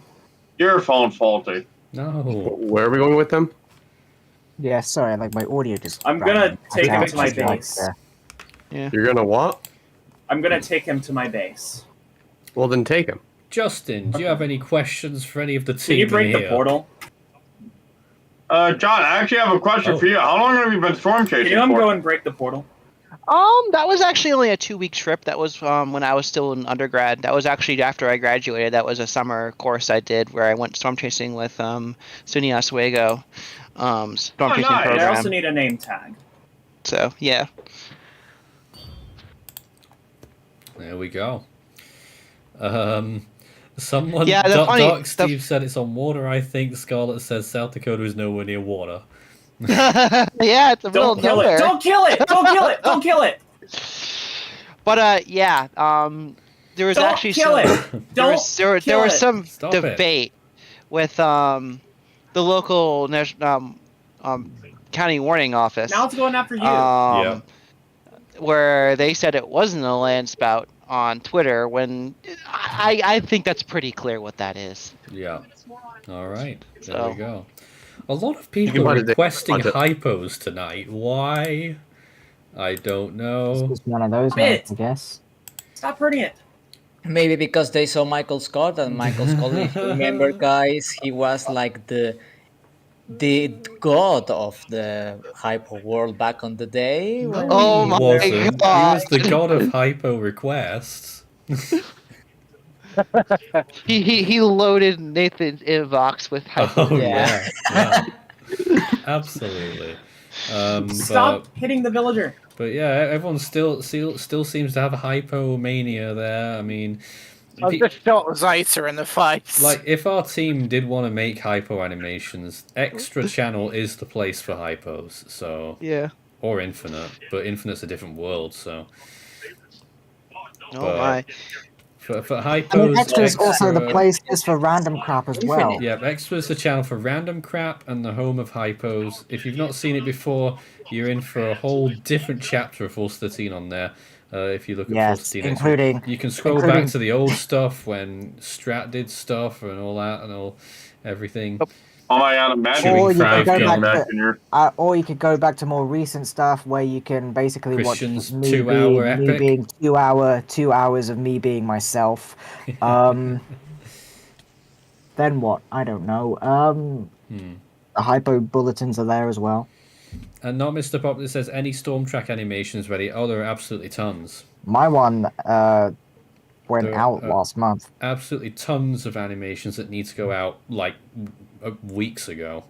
Your phone's faulty. No. Where are we going with them? Yeah, sorry, like my audio just. I'm gonna ran take him out to my just like base. there. Yeah. You're gonna what? I'm gonna take him to my base. Well, then take him. Justin, do you have any questions for any of the team Can you break the here? portal? John, I actually have a question for you. How long have you been storm chasing Can you for? go and break the portal? That was actually only a 2-week trip. That was when I was still in undergrad. That was actually after I graduated. That was a summer course I did where I went storm chasing with SUNY Oswego storm chasing And program. I also need a name tag. So yeah. There we go. Someone, Yeah, Doc Steve said it's on water, I think. Scarlett says South Dakota is nowhere near water. Yeah, it's a Don't kill it! Don't kill it! Don't kill it! Don't kill it! But yeah, there was Don't actually kill some it! there was some Stop it. debate with the local county warning office. Now it's going after you. Where they said it wasn't a land spout on Twitter, when I think that's pretty clear what that is. Yeah. All right. There So- we go. A lot of people are requesting hypos tonight. Why? I don't know. It's one of those nights, I guess. Stop hurting it. Maybe because they saw Michael Scott, and Michael Scott, if you remember, guys, he was like the god of the hypo world back on the day. Oh my wasn't. God. He was the god of hypo requests. He loaded Nathan's inbox with hypo. Oh yeah. Absolutely. Stop hitting the villager. But yeah, everyone still seems to have a hypomania there. I mean, I just shot Zeta in the face. like if our team did want to make hypo animations, Extra Channel is the place for hypos. So Yeah. or Infinite, but Infinite's a different world. So. Oh my. For hypos, I mean, Extra is also the place for random crap as well. Yeah, Extra is the channel for random crap and the home of hypos. If you've not seen it before, you're in for a whole different chapter of Force 13 on there. If you look at Force 13, including you can scroll back to the old stuff when Strat did stuff and all that and everything. Oh my god, imagine Or you could go back back in your... or you could go back to more recent stuff where you can basically Christian's watch me 2 hour being, me epic. being 2 hours of me being myself. Then what? I don't know. The hypo bulletins are there as well. And not Mr. Pop that says any storm track animations ready. Oh, there are absolutely tons. My one went There out are last month. Absolutely tons of animations that need to go out like weeks ago.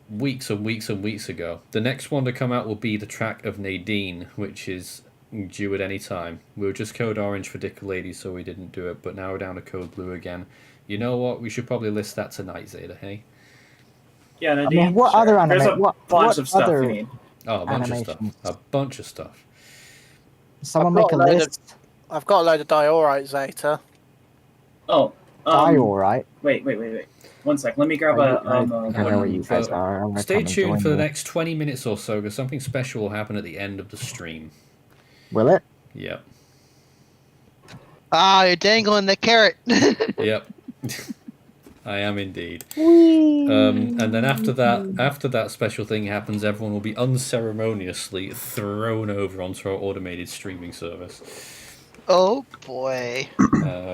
Weeks and weeks and weeks ago. The next one to come out will be the track of Nadine, which is due at any time. We were just code orange for Dick Lady, so we didn't do it, but now we're down to code blue again. You know what? We should probably list that tonight, Zeta, hey? Yeah, I mean, what other There's a anime? What bunch of stuff other you need. Oh, a bunch of animations? stuff. A bunch of stuff. Someone make a list. I've got a load of diorite, Zeta. Oh. Diorite. Wait. 1 sec. Let me grab I don't know what you guys are. I'm gonna Stay come and tuned join for the you. next 20 minutes or so, because something special will happen at the end of the stream. Will it? Yep. Ah, you're dangling the carrot. Yep. I am indeed. And then after that special thing happens, everyone will be unceremoniously thrown over onto our automated streaming service. Oh boy.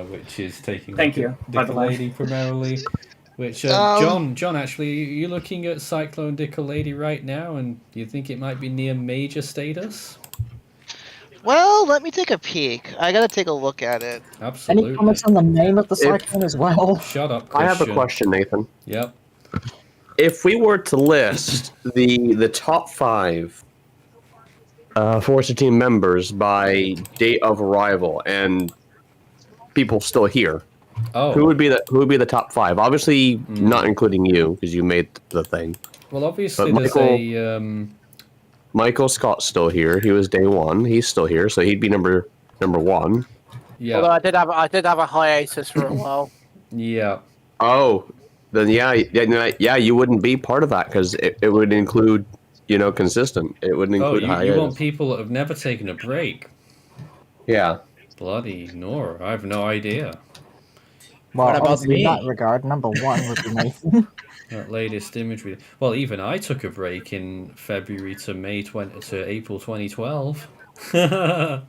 Which is taking Thank you, by the way. Lady primarily. Which John, actually, you're looking at Cyclone Lady right now, and you think it might be near major status? Well, let me take a peek. I gotta take a look at it. Absolutely. Any comments on the name of the cyclone as well? Shut up, I have a Christian. question, Nathan. Yep. If we were to list the top 5 Forza team members by date of arrival and people still here, who would be the top 5? Obviously, not including you because you made the thing. Well, obviously, But there's Michael Scott's still here. He was day 1. He's still here, so he'd be number 1. Yeah. Although I did have a hiatus for a while. Yeah. Oh, then yeah, you wouldn't be part of that because it would include, consistent. It wouldn't Oh, include you hiatus. want people that have never taken a break? Yeah. Bloody Nora, I have no idea. Well, What about obviously me? in that regard, number 1 would be Nathan. That latest imagery. Well, even I took a break in February to April 2012. Oh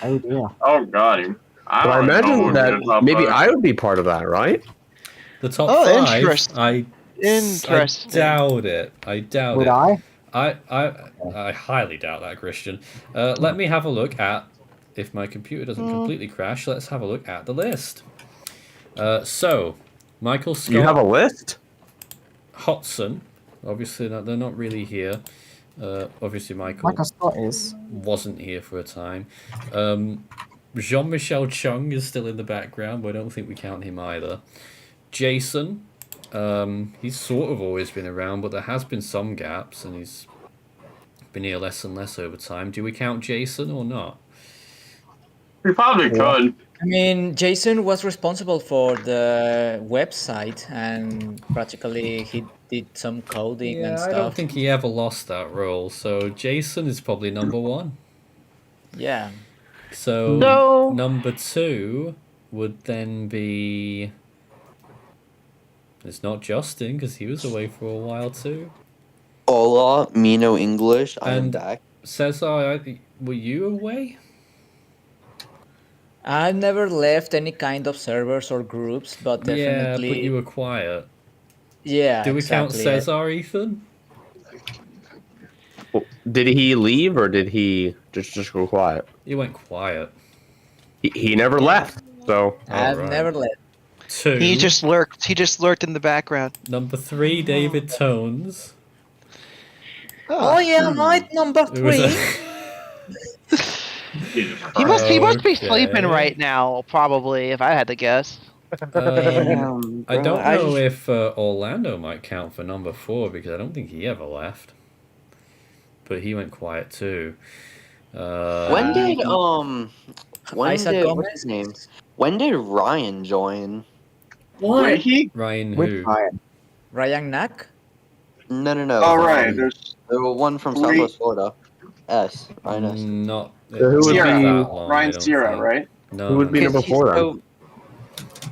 dear. Oh god. Well, I imagine that maybe I would be part of that, right? The top Oh, 5. interesting. I doubt it. I doubt Would it. I? I highly doubt that, Christian. Let me have a look at, if my computer doesn't completely crash, let's have a look at the list. So, Michael Scott. You have a list? Hodson. Obviously, they're not really here. Obviously, Michael Michael Scott is. wasn't here for a time. Jean-Michel Chung is still in the background, but I don't think we count him either. Jason, he's sort of always been around, but there has been some gaps, and he's been here less and less over time. Do we count Jason or not? We probably could. I mean, Jason was responsible for the website, and practically he did some coding and Yeah, stuff. I don't think he ever lost that role, so Jason is probably number 1. Yeah. So No. number 2 would then be... It's not Justin, because he was away for a while too. Hola, me no English. I am And back. Cesar, were you away? I've never left any kind of servers or groups, but definitely. Yeah, but you were quiet. Yeah, Do we count exactly. Cesar, Ethan? Did he leave or did he just go quiet? He went quiet. He never left. So I've Alright. never left. 2. He just lurked. He just lurked in the background. Number 3, David Tones. Oh yeah, right, number It was 3. He must be Okay. sleeping right now, probably, if I had to guess. I don't know if Orlando might count for number 4 because I don't think he ever left. But he went quiet too. When did what's his name? When did Ryan join? What? Ryan Which who? Ryan? Ryan Knack? No. Oh, right. There's the one from three- Southwest Florida. S. Ryan S. Not. So who would Sierra. be Ryan Sierra, right? No. who would be number 4 then?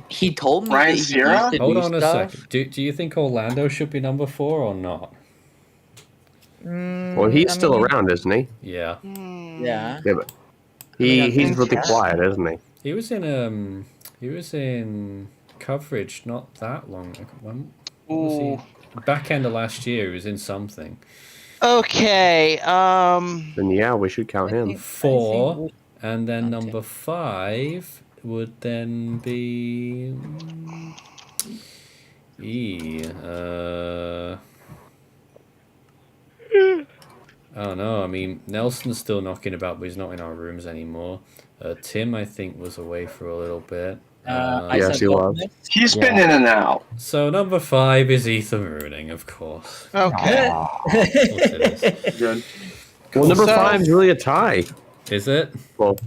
He told me Ryan that he Sierra? used to Hold do on a stuff. second. Do you think Orlando should be number 4 or not? Well, he's still around, isn't he? Yeah. Yeah. Yeah, but mean, he's really quiet, isn't he? He was in coverage not that long ago. When was he? Back end of last year, he was in something. Okay. Then yeah, we should count him. 4, and then number 5 would then be oh no, I mean Nelson's still knocking about, but he's not in our rooms anymore. Tim, I think, was away for a little bit. Yes, he was. He's been in and out. So number 5 is Ethan Ruining, of course. Okay. Of course it is. Good. Well, number 5 is really a tie. Is it? Well,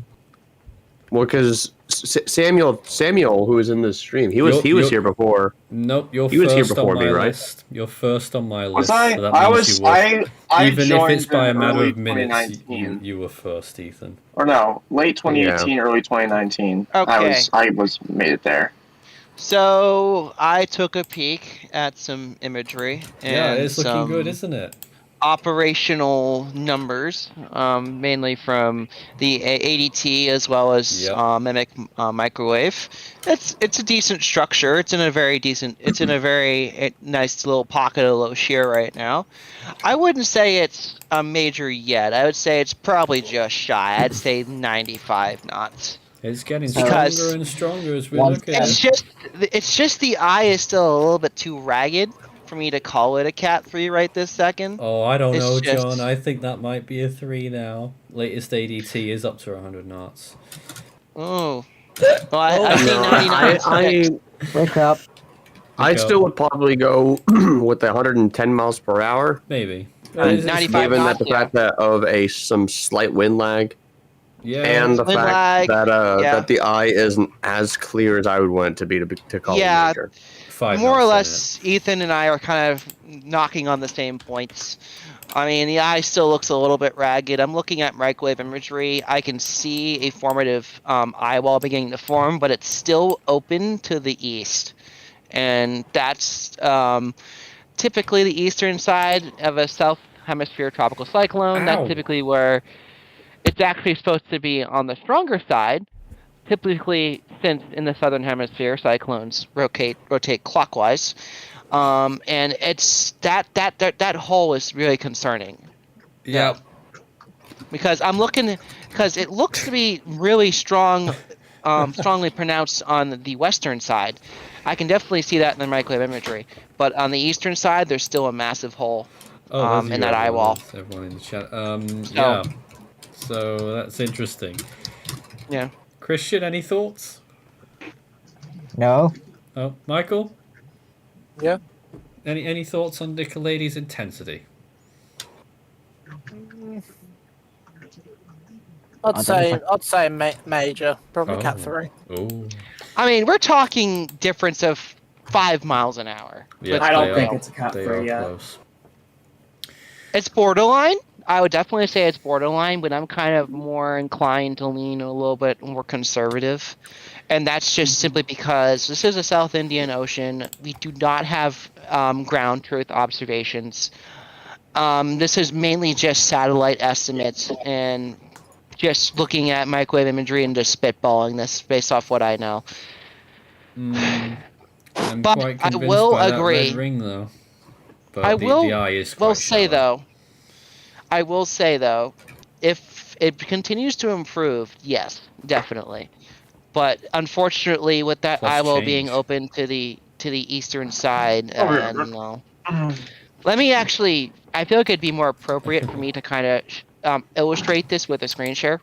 because Samuel, who was in this stream, he was here before. Nope, you're he was here first before on my me, right? list. You're first on my Was list. I? So that I means was. you were, I even if joined it's by a in matter early of minutes, 2019. you were first, Ethan. Or no, late 2018, early 2019. Okay. I was made it there. So I took a peek at some imagery and Yeah, it's looking some good, isn't it? operational numbers, mainly from the ADT as well as Mimic microwave. It's a decent structure. It's in a very nice little pocket of low shear right now. I wouldn't say it's a major yet. I would say it's probably just shy. I'd say 95 knots. It's getting Because stronger and stronger as we look at it. It's just the eye is still a little bit too ragged for me to call it a Cat 3 right this second. Oh, I don't know, just- John. I think that might be a 3 now. Latest ADT is up to 100 knots. Oh. Well, I say 99. Wake up. I still would probably go with 110 miles per hour. Maybe. And 95 given knots, that the fact that of some slight wind lag, Yeah. and the Wind fact lag, that yeah. that the eye isn't as clear as I would want it to be to call Yeah. it major. 5 More or knots in less, Ethan and I are kind of knocking on the same points. I mean, the eye still looks a little bit ragged. I'm looking at microwave imagery. I can see a formative eye wall beginning to form, but it's still open to the east. And that's typically the eastern side of a south hemisphere tropical cyclone. Ow. That's typically where it's actually supposed to be on the stronger side. Typically, since in the southern hemisphere, cyclones rotate clockwise, and it's that hole is really concerning. Yeah. Because it looks to be really strong, strongly pronounced on the western side. I can definitely see that in the microwave imagery, but on the eastern side, there's still a massive hole there's in you, that eye everyone. wall. Everyone in the chat. Yeah. So that's interesting. Yeah. Christian, any thoughts? No. Oh, Michael? Yeah. Any thoughts on Nicolady's intensity? I'd say major, probably Cat 3. Oh. I mean, we're talking difference of 5 miles an hour. Yeah, I don't think it's a Cat 3 yet. Close. It's borderline. I would definitely say it's borderline, but I'm kind of more inclined to lean a little bit more conservative. And that's just simply because this is a South Indian Ocean. We do not have ground truth observations. This is mainly just satellite estimates and just looking at microwave imagery and just spitballing this based off what I know. I'm But quite I convinced will by agree. that red ring, though. But I the eye is quite I will say though, if it continues to improve, yes, definitely. But unfortunately, with that Plus IWO change. being open to the eastern side, no. Let me actually. I feel like it'd be more appropriate for me to kind of illustrate this with a screen share.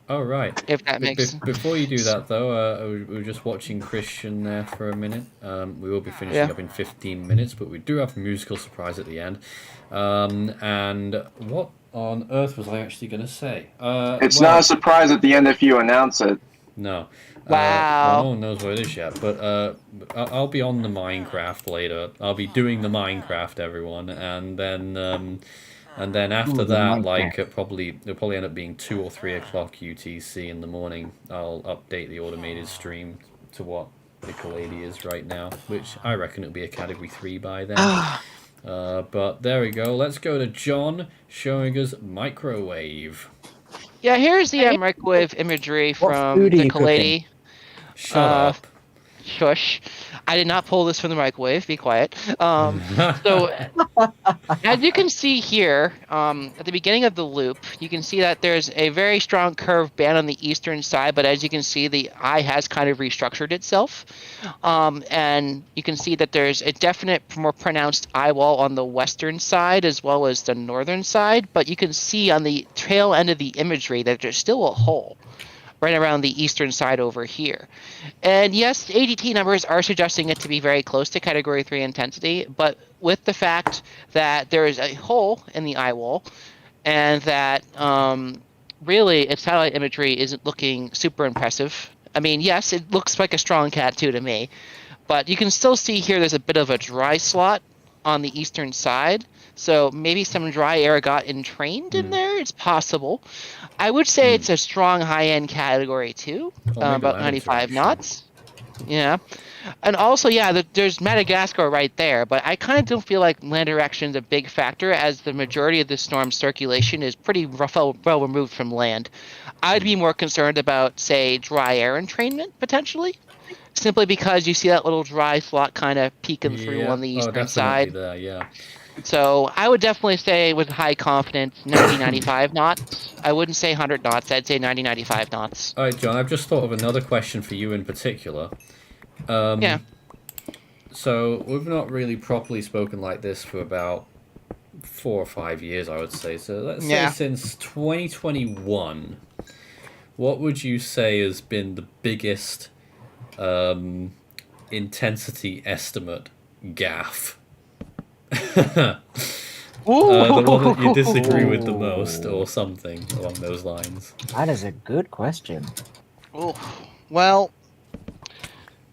Oh, right. If that makes. Before you do that, though, we were just watching Christian there for a minute. We will be finishing up in 15 minutes, but we do have a musical surprise at the end. And what on earth was I actually going to say? It's not a surprise at the end if you announce it. No. Wow. Well, no one knows what it is yet, but I'll be on the Minecraft later. I'll be doing the Minecraft, everyone, and then after that, like it'll probably end up being 2 or 3 o'clock UTC in the morning. I'll update the automated stream to what Nicolady is right now, which I reckon it'll be a category 3 by then. But there we go. Let's go to John showing us microwave. Yeah, here's the microwave imagery from Nicolady. Shut up. Shush. I did not pull this from the microwave. Be quiet. So, as you can see here, at the beginning of the loop, you can see that there's a very strong curved band on the eastern side, but as you can see, the eye has kind of restructured itself. And you can see that there's a definite, more pronounced eye wall on the western side as well as the northern side, but you can see on the tail end of the imagery that there's still a hole right around the eastern side over here. And yes, ADT numbers are suggesting it to be very close to category 3 intensity, but with the fact that there is a hole in the eye wall and that really its satellite imagery isn't looking super impressive. I mean, yes, it looks like a strong Cat 2 to me, but you can still see here there's a bit of a dry slot on the eastern side. So maybe some dry air got entrained in there. It's possible. I would say it's a strong high-end category 2, about 95 knots. Yeah. And also, yeah, there's Madagascar right there, but I kind of don't feel like land direction is a big factor as the majority of the storm's circulation is pretty well removed from land. I'd be more concerned about, say, dry air entrainment, potentially, simply because you see that little dry slot kind of peeking through on the eastern side. There, yeah. So I would definitely say with high confidence 90-95 knots. I wouldn't say 100 knots. I'd say 90-95 knots. All right, John, I've just thought of another question for you in particular. Yeah. So we've not really properly spoken like this for about 4 or 5 years, I would say. So let's say since 2021, what would you say has been the biggest intensity estimate gaffe? The one that you disagree with the most, or something along those lines. That is a good question. Ooh. Well,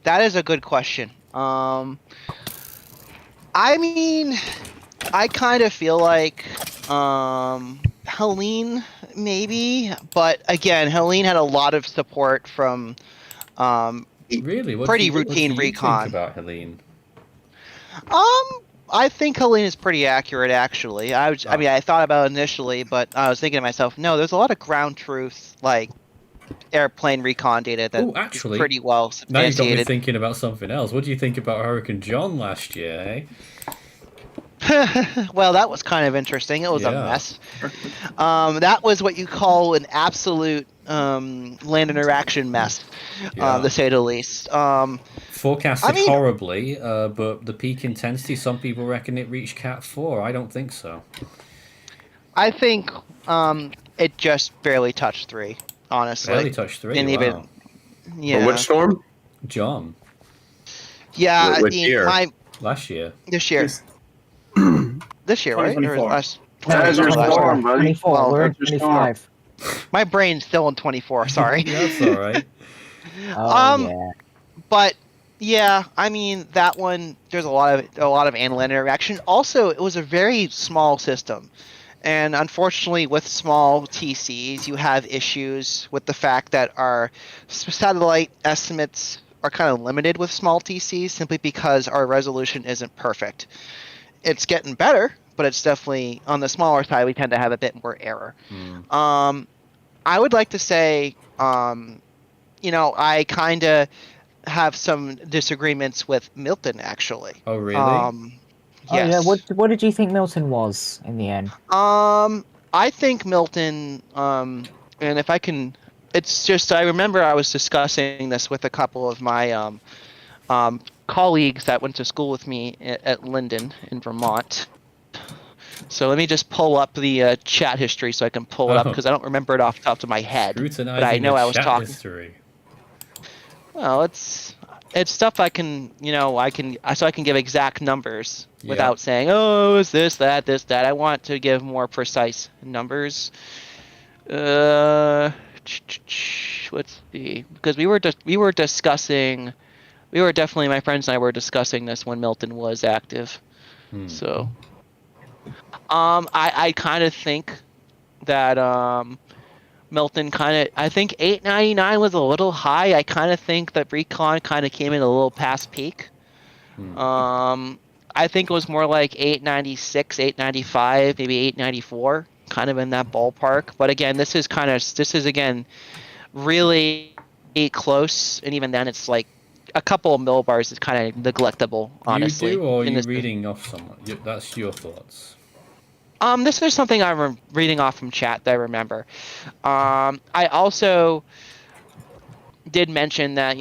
that is a good question. I mean, I kind of feel like Helene maybe, but again, Helene had a lot of support from really pretty routine recon. Think about Helene? I think Helene is pretty accurate, actually. I mean, I thought about it initially, but I was thinking to myself, no, there's a lot of ground truth, like airplane recon data that actually, is pretty well substantiated. Now you've got me thinking about something else. What do you think about Hurricane John last year, eh? Well, that was kind of interesting. It was a mess. That was what you call an absolute land interaction mess, to say the least. Forecasted horribly, but the peak intensity, some people reckon it reached Cat 4. I don't think so. I think it just barely touched 3, honestly. Barely touched 3, Didn't wow. Yeah. Which storm? John. Yeah, Which year? Last year. This year. This year, right? Or 2024. last? That's your storm, buddy. 24. We're in That's your storm. 25. My brain's still in 24. Sorry. That's all right. Yeah. But yeah, I mean that one. There's a lot of analytic interaction. Also, it was a very small system, and unfortunately, with small TCs, you have issues with the fact that our satellite estimates are kind of limited with small TCs simply because our resolution isn't perfect. It's getting better, but it's definitely on the smaller side. We tend to have a bit more error. I would like to say, I kind of have some disagreements with Milton, actually. Oh, really? Yes. Oh, yeah. What did you think Milton was in the end? I think Milton, and if I can, it's just I remember I was discussing this with a couple of my colleagues that went to school with me at Linden in Vermont. So let me just pull up the chat history so I can pull it up because I don't remember it off the top of my head. But I know I was talking. History. Well, it's stuff I can so I can give exact numbers without saying, oh, is this, that. I want to give more precise numbers. Let's see, because we were discussing, definitely my friends and I were discussing this when Milton was active. So, I kind of think that Milton I think 899 was a little high. I kind of think that Recon kind of came in a little past peak. I think it was more like 896, 895, maybe 894, kind of in that ballpark. But again, this is again really close, and even then it's like a couple of millibars is kind of neglectable, honestly. You do, or are you reading off someone? That's your thoughts. This is something I'm reading off from chat that I remember. I also did mention that,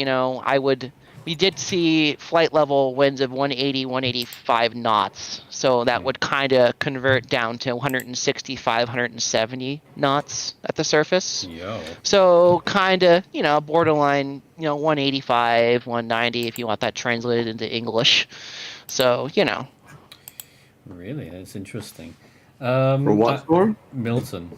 we did see flight level winds of 180, 185 knots. So that would kind of convert down to 165, 170 knots at the surface. So kind of, borderline, 185, 190 if you want that translated into English. So, Really? That's interesting. For what storm? Milton.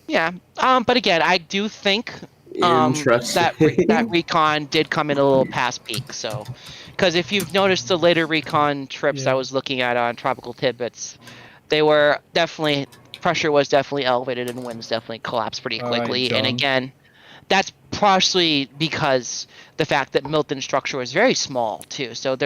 Yeah. But again, I do think that recon did come in a little past peak. So, because if you've noticed the later recon trips I was looking at on Tropical Tidbits, they were definitely, pressure was definitely elevated and winds definitely collapsed pretty quickly. And again, that's partially because the fact that Milton's structure was very small too. So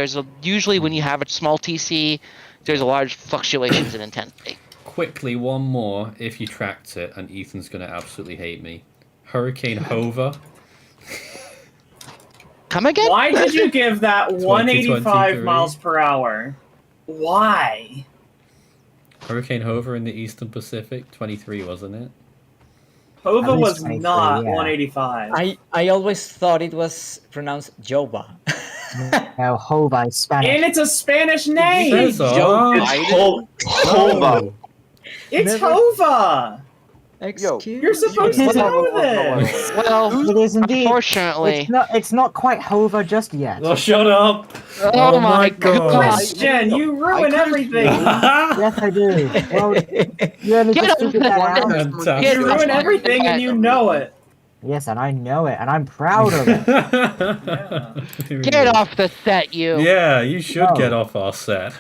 usually when you have a small TC, there's a large fluctuations in intensity. Quickly, one more if you tracked it, and Ethan's going to absolutely hate me. Hurricane Hova. Come again? Why did you give that 185 miles per hour? Why? Hurricane Hova in the Eastern Pacific, 23, wasn't it? Hova was not 185. I always thought it was pronounced Jova. No, Hova is Spanish. And it's a Spanish name! It's Hova. It's Hova! Excuse You're supposed to know this! Well, it is indeed. Unfortunately. It's not quite Hova just yet. Oh, shut up! Oh my god. Christian, you ruin everything! Yes, I do. Well, you only just figured that out. You ruin everything and you know it. Yes, and I know it, and I'm proud of it. Get off the set, you. Yeah, you should get off our set.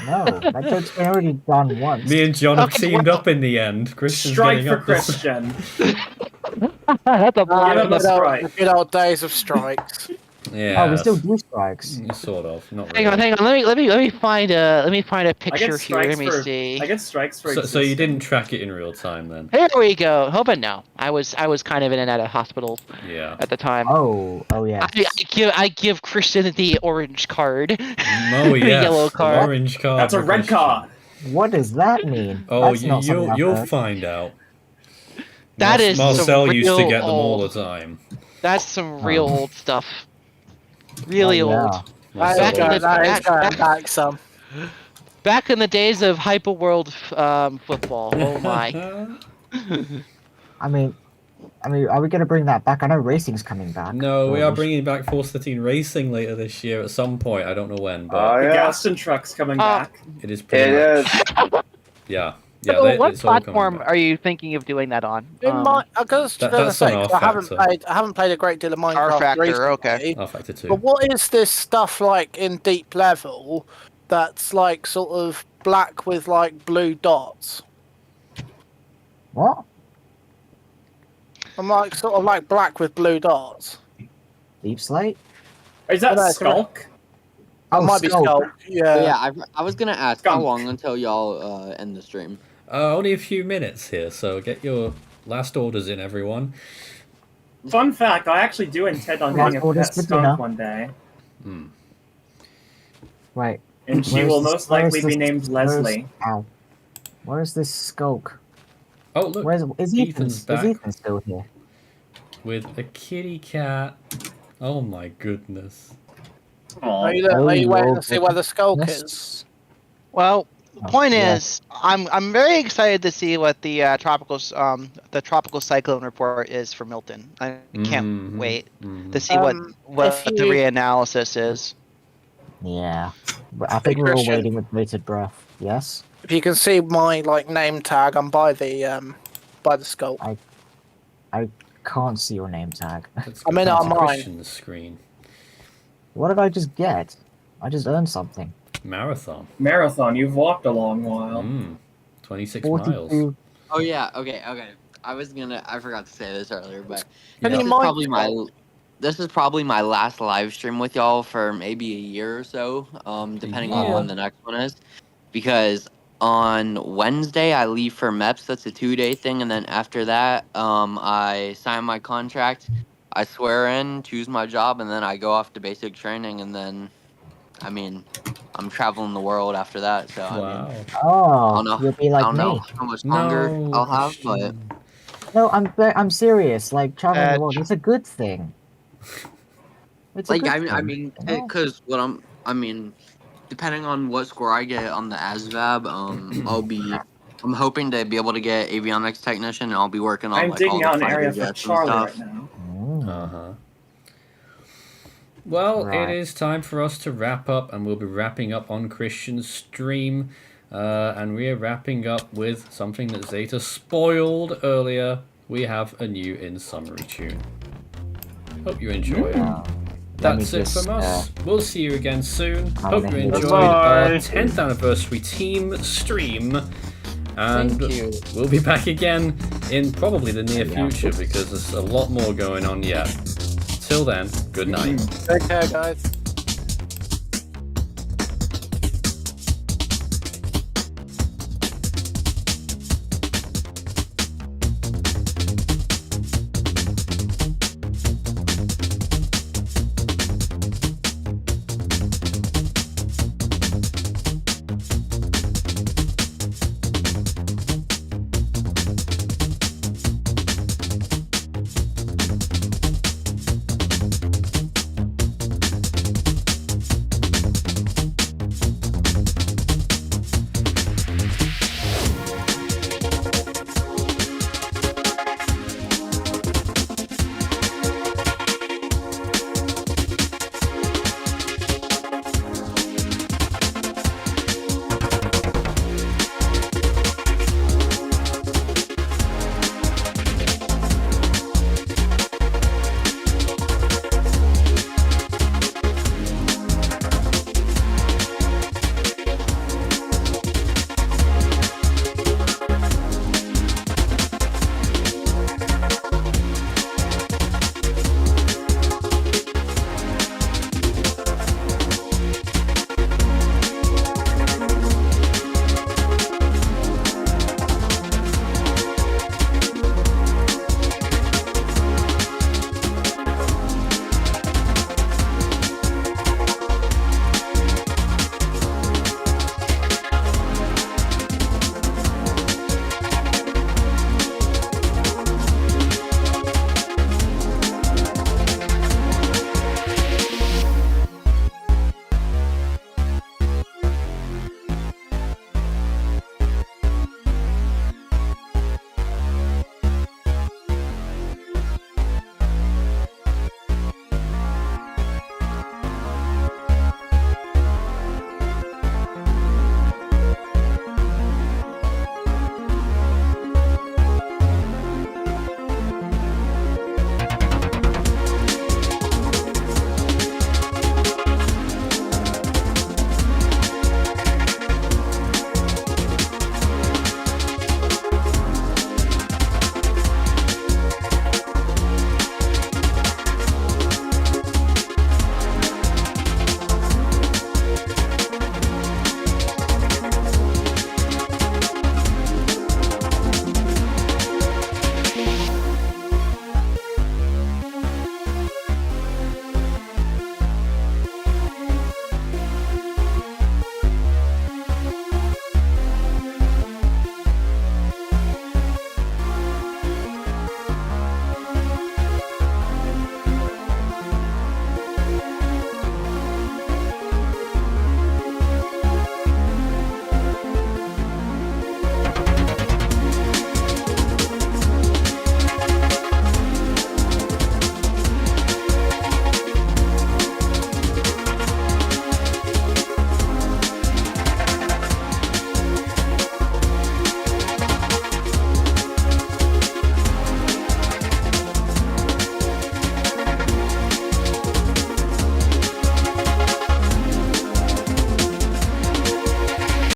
No, that joke's been already done once. Me and John have teamed up in the end. Christian's Strike getting for up Christian. That's a the good old days of strikes. Yeah. Oh, we still do strikes. Sort of. Not Hang really. on. Let me find a picture here. Let me see. I get strikes for So you didn't track it in real time then? Here we go. Hoping no. I was kind of in and out of hospital at the time. Oh yeah. I give Christian the orange card. Oh yeah. The yellow card. Orange card. That's a red card. What does that mean? Oh, That's not something I've you'll heard. find out. That is Marcel used to real get them all old. the time. That's some real old stuff. Really old. That is going back some. Back in the days of Hypo World football. Oh my. I mean, I mean, are we going to bring that back? I know racing's coming back. No, we are bringing back Force 13 Racing later this year at some point. I don't know when, but The Gaston truck's coming back. it is pretty much. Yeah. Yeah, So what it's all coming platform back. are you thinking of doing that on? I was That- gonna that's say, on 'cause I R-Factor. haven't played a great deal of Minecraft R-Factor, recently. okay. R-Factor 2. But what is this stuff like in deep level that's like sort of black with like blue dots? What? I'm like sort of like black with blue dots. Deep Slate? Is that No, Skulk? It might be Skulk. Yeah. But yeah, I was gonna ask how long until y'all end the stream. Only a few minutes here, so get your last orders in, everyone. Fun fact, I actually do intend on Last getting a orders pet for skunk dinner. one day. Right. And she Where's will this- most where's likely be this- named where's- Leslie. Ow. Where's this Skulk? Oh, look. Is Ethan's back. Ethan still here? With a kitty cat. Oh my goodness. Are you waiting to see where the Skulk is? Well, the point yeah. is, I'm very excited to see what the tropical cyclone report is for Milton. I can't wait to see what if the you- reanalysis is. Yeah. But I think we're all waiting with bated breath. Yes? If you can see my like name tag, I'm by the Skulk. I can't see your name tag. I'm in our mine. Christian's screen. What did I just get? I just earned something. Marathon. Marathon, you've walked a long while. 26 miles. 42. Oh yeah, okay. I forgot to say this earlier, but Can this you is mind- probably my last live stream with y'all for maybe a year or so, depending on when the next one is. Because on Wednesday I leave for MEPS, that's a 2-day thing, and then after that, I sign my contract, I swear in, choose my job, and then I go off to basic training, and then I'm traveling the world after that, so Wow. Oh, I don't know, you'll be like I don't know me. how much longer I'll have, but No, I'm serious. Like traveling the world, it's a good thing. It's a like good I thing, mean, you know? because depending on what score I get on the ASVAB, I'm hoping to be able to get avionics technician, and I'll be working on I'm like all digging the out an fighter area for jets and Charlie stuff. right now. Uh-huh. Well, Right. it is time for us to wrap up, and we'll be wrapping up on Christian's stream. And we are wrapping up with something that Zeta spoiled earlier. We have a new In Summary tune. Hope you enjoy it. That's it from us. We'll see you again soon. Hope you enjoyed our 10th anniversary team stream. And Thank you. we'll be back again in probably the near future because there's a lot more going on yet. Till then, good night. Take care, guys.